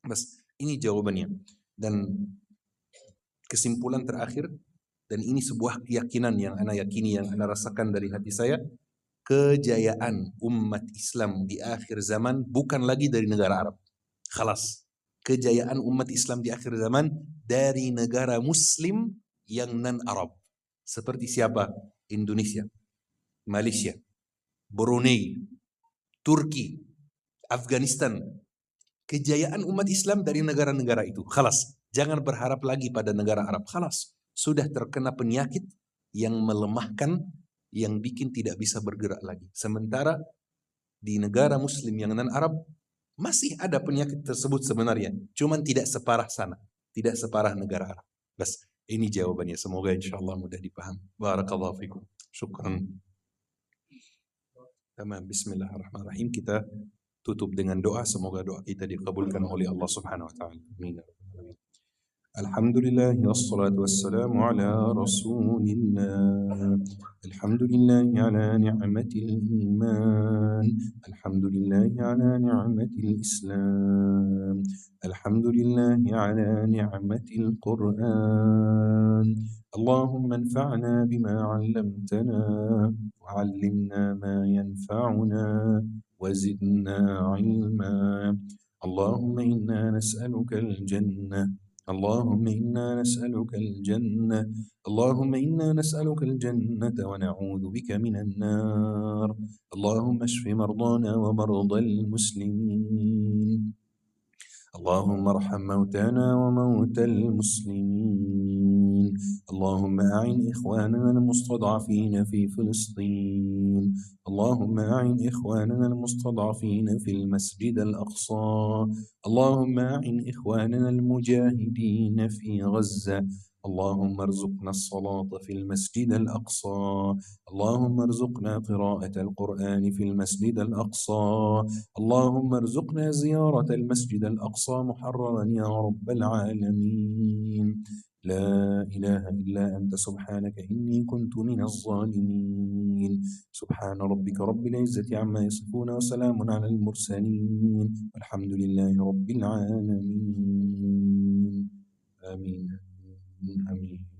Bas, ini jawabannya. Dan kesimpulan terakhir, dan ini sebuah keyakinan yang ana yakini, yang ana rasakan dari hati saya, kejayaan umat Islam di akhir zaman bukan lagi dari negara Arab. Khalas. Kejayaan umat Islam di akhir zaman dari negara Muslim yang non-Arab. Seperti siapa? Indonesia, Malaysia, Brunei, Turki, Afghanistan. Kejayaan umat Islam dari negara-negara itu. Khalas. Jangan berharap lagi pada negara Arab. Khalas. sudah terkena penyakit yang melemahkan, yang bikin tidak bisa bergerak lagi. Sementara di negara muslim yang non-Arab masih ada penyakit tersebut sebenarnya, cuman tidak separah sana, tidak separah negara Arab. Bas, ini jawabannya. Semoga insyaallah mudah dipaham. Barakallahu fikum. Syukran. Tamam, bismillahirrahmanirrahim. Kita tutup dengan doa, semoga doa kita dikabulkan oleh Allah Subhanahu wa taala. Amin. Alhamdulillah wassalatu wassalamu ala Rasulillah. Alhamdulillah ala ni'matil iman. Alhamdulillah ala ni'matil Islam. Alhamdulillah ala ni'matil Quran. Allahumma anfa'na bima 'allamtana wa 'allimna ma yanfa'una wa zidna 'ilma. Allahumma inna nas'aluka al-jannah. اللهم إنا نسألك الجنة. اللهم إنا نسألك الجنة ونعوذ بك من النار. اللهم اشف مرضانا ومرضى المسلمين. اللهم ارحم موتانا وموتى المسلمين. اللهم أعن إخواننا المستضعفين في فلسطين. اللهم أعن إخواننا المستضعفين في المسجد الأقصى. اللهم أعن إخواننا المجاهدين في غزة. اللهم ارزقنا الصلاة في المسجد الأقصى. اللهم ارزقنا قراءة القرآن في المسجد الأقصى. اللهم ارزقنا زيارة المسجد الأقصى محررا يا رب العالمين. لا إله إلا أنت سبحانك إني كنت من الظالمين. سبحان ربك رب العزة عما يصفون وسلام على المرسلين والحمد لله رب العالمين. آمين. آمين.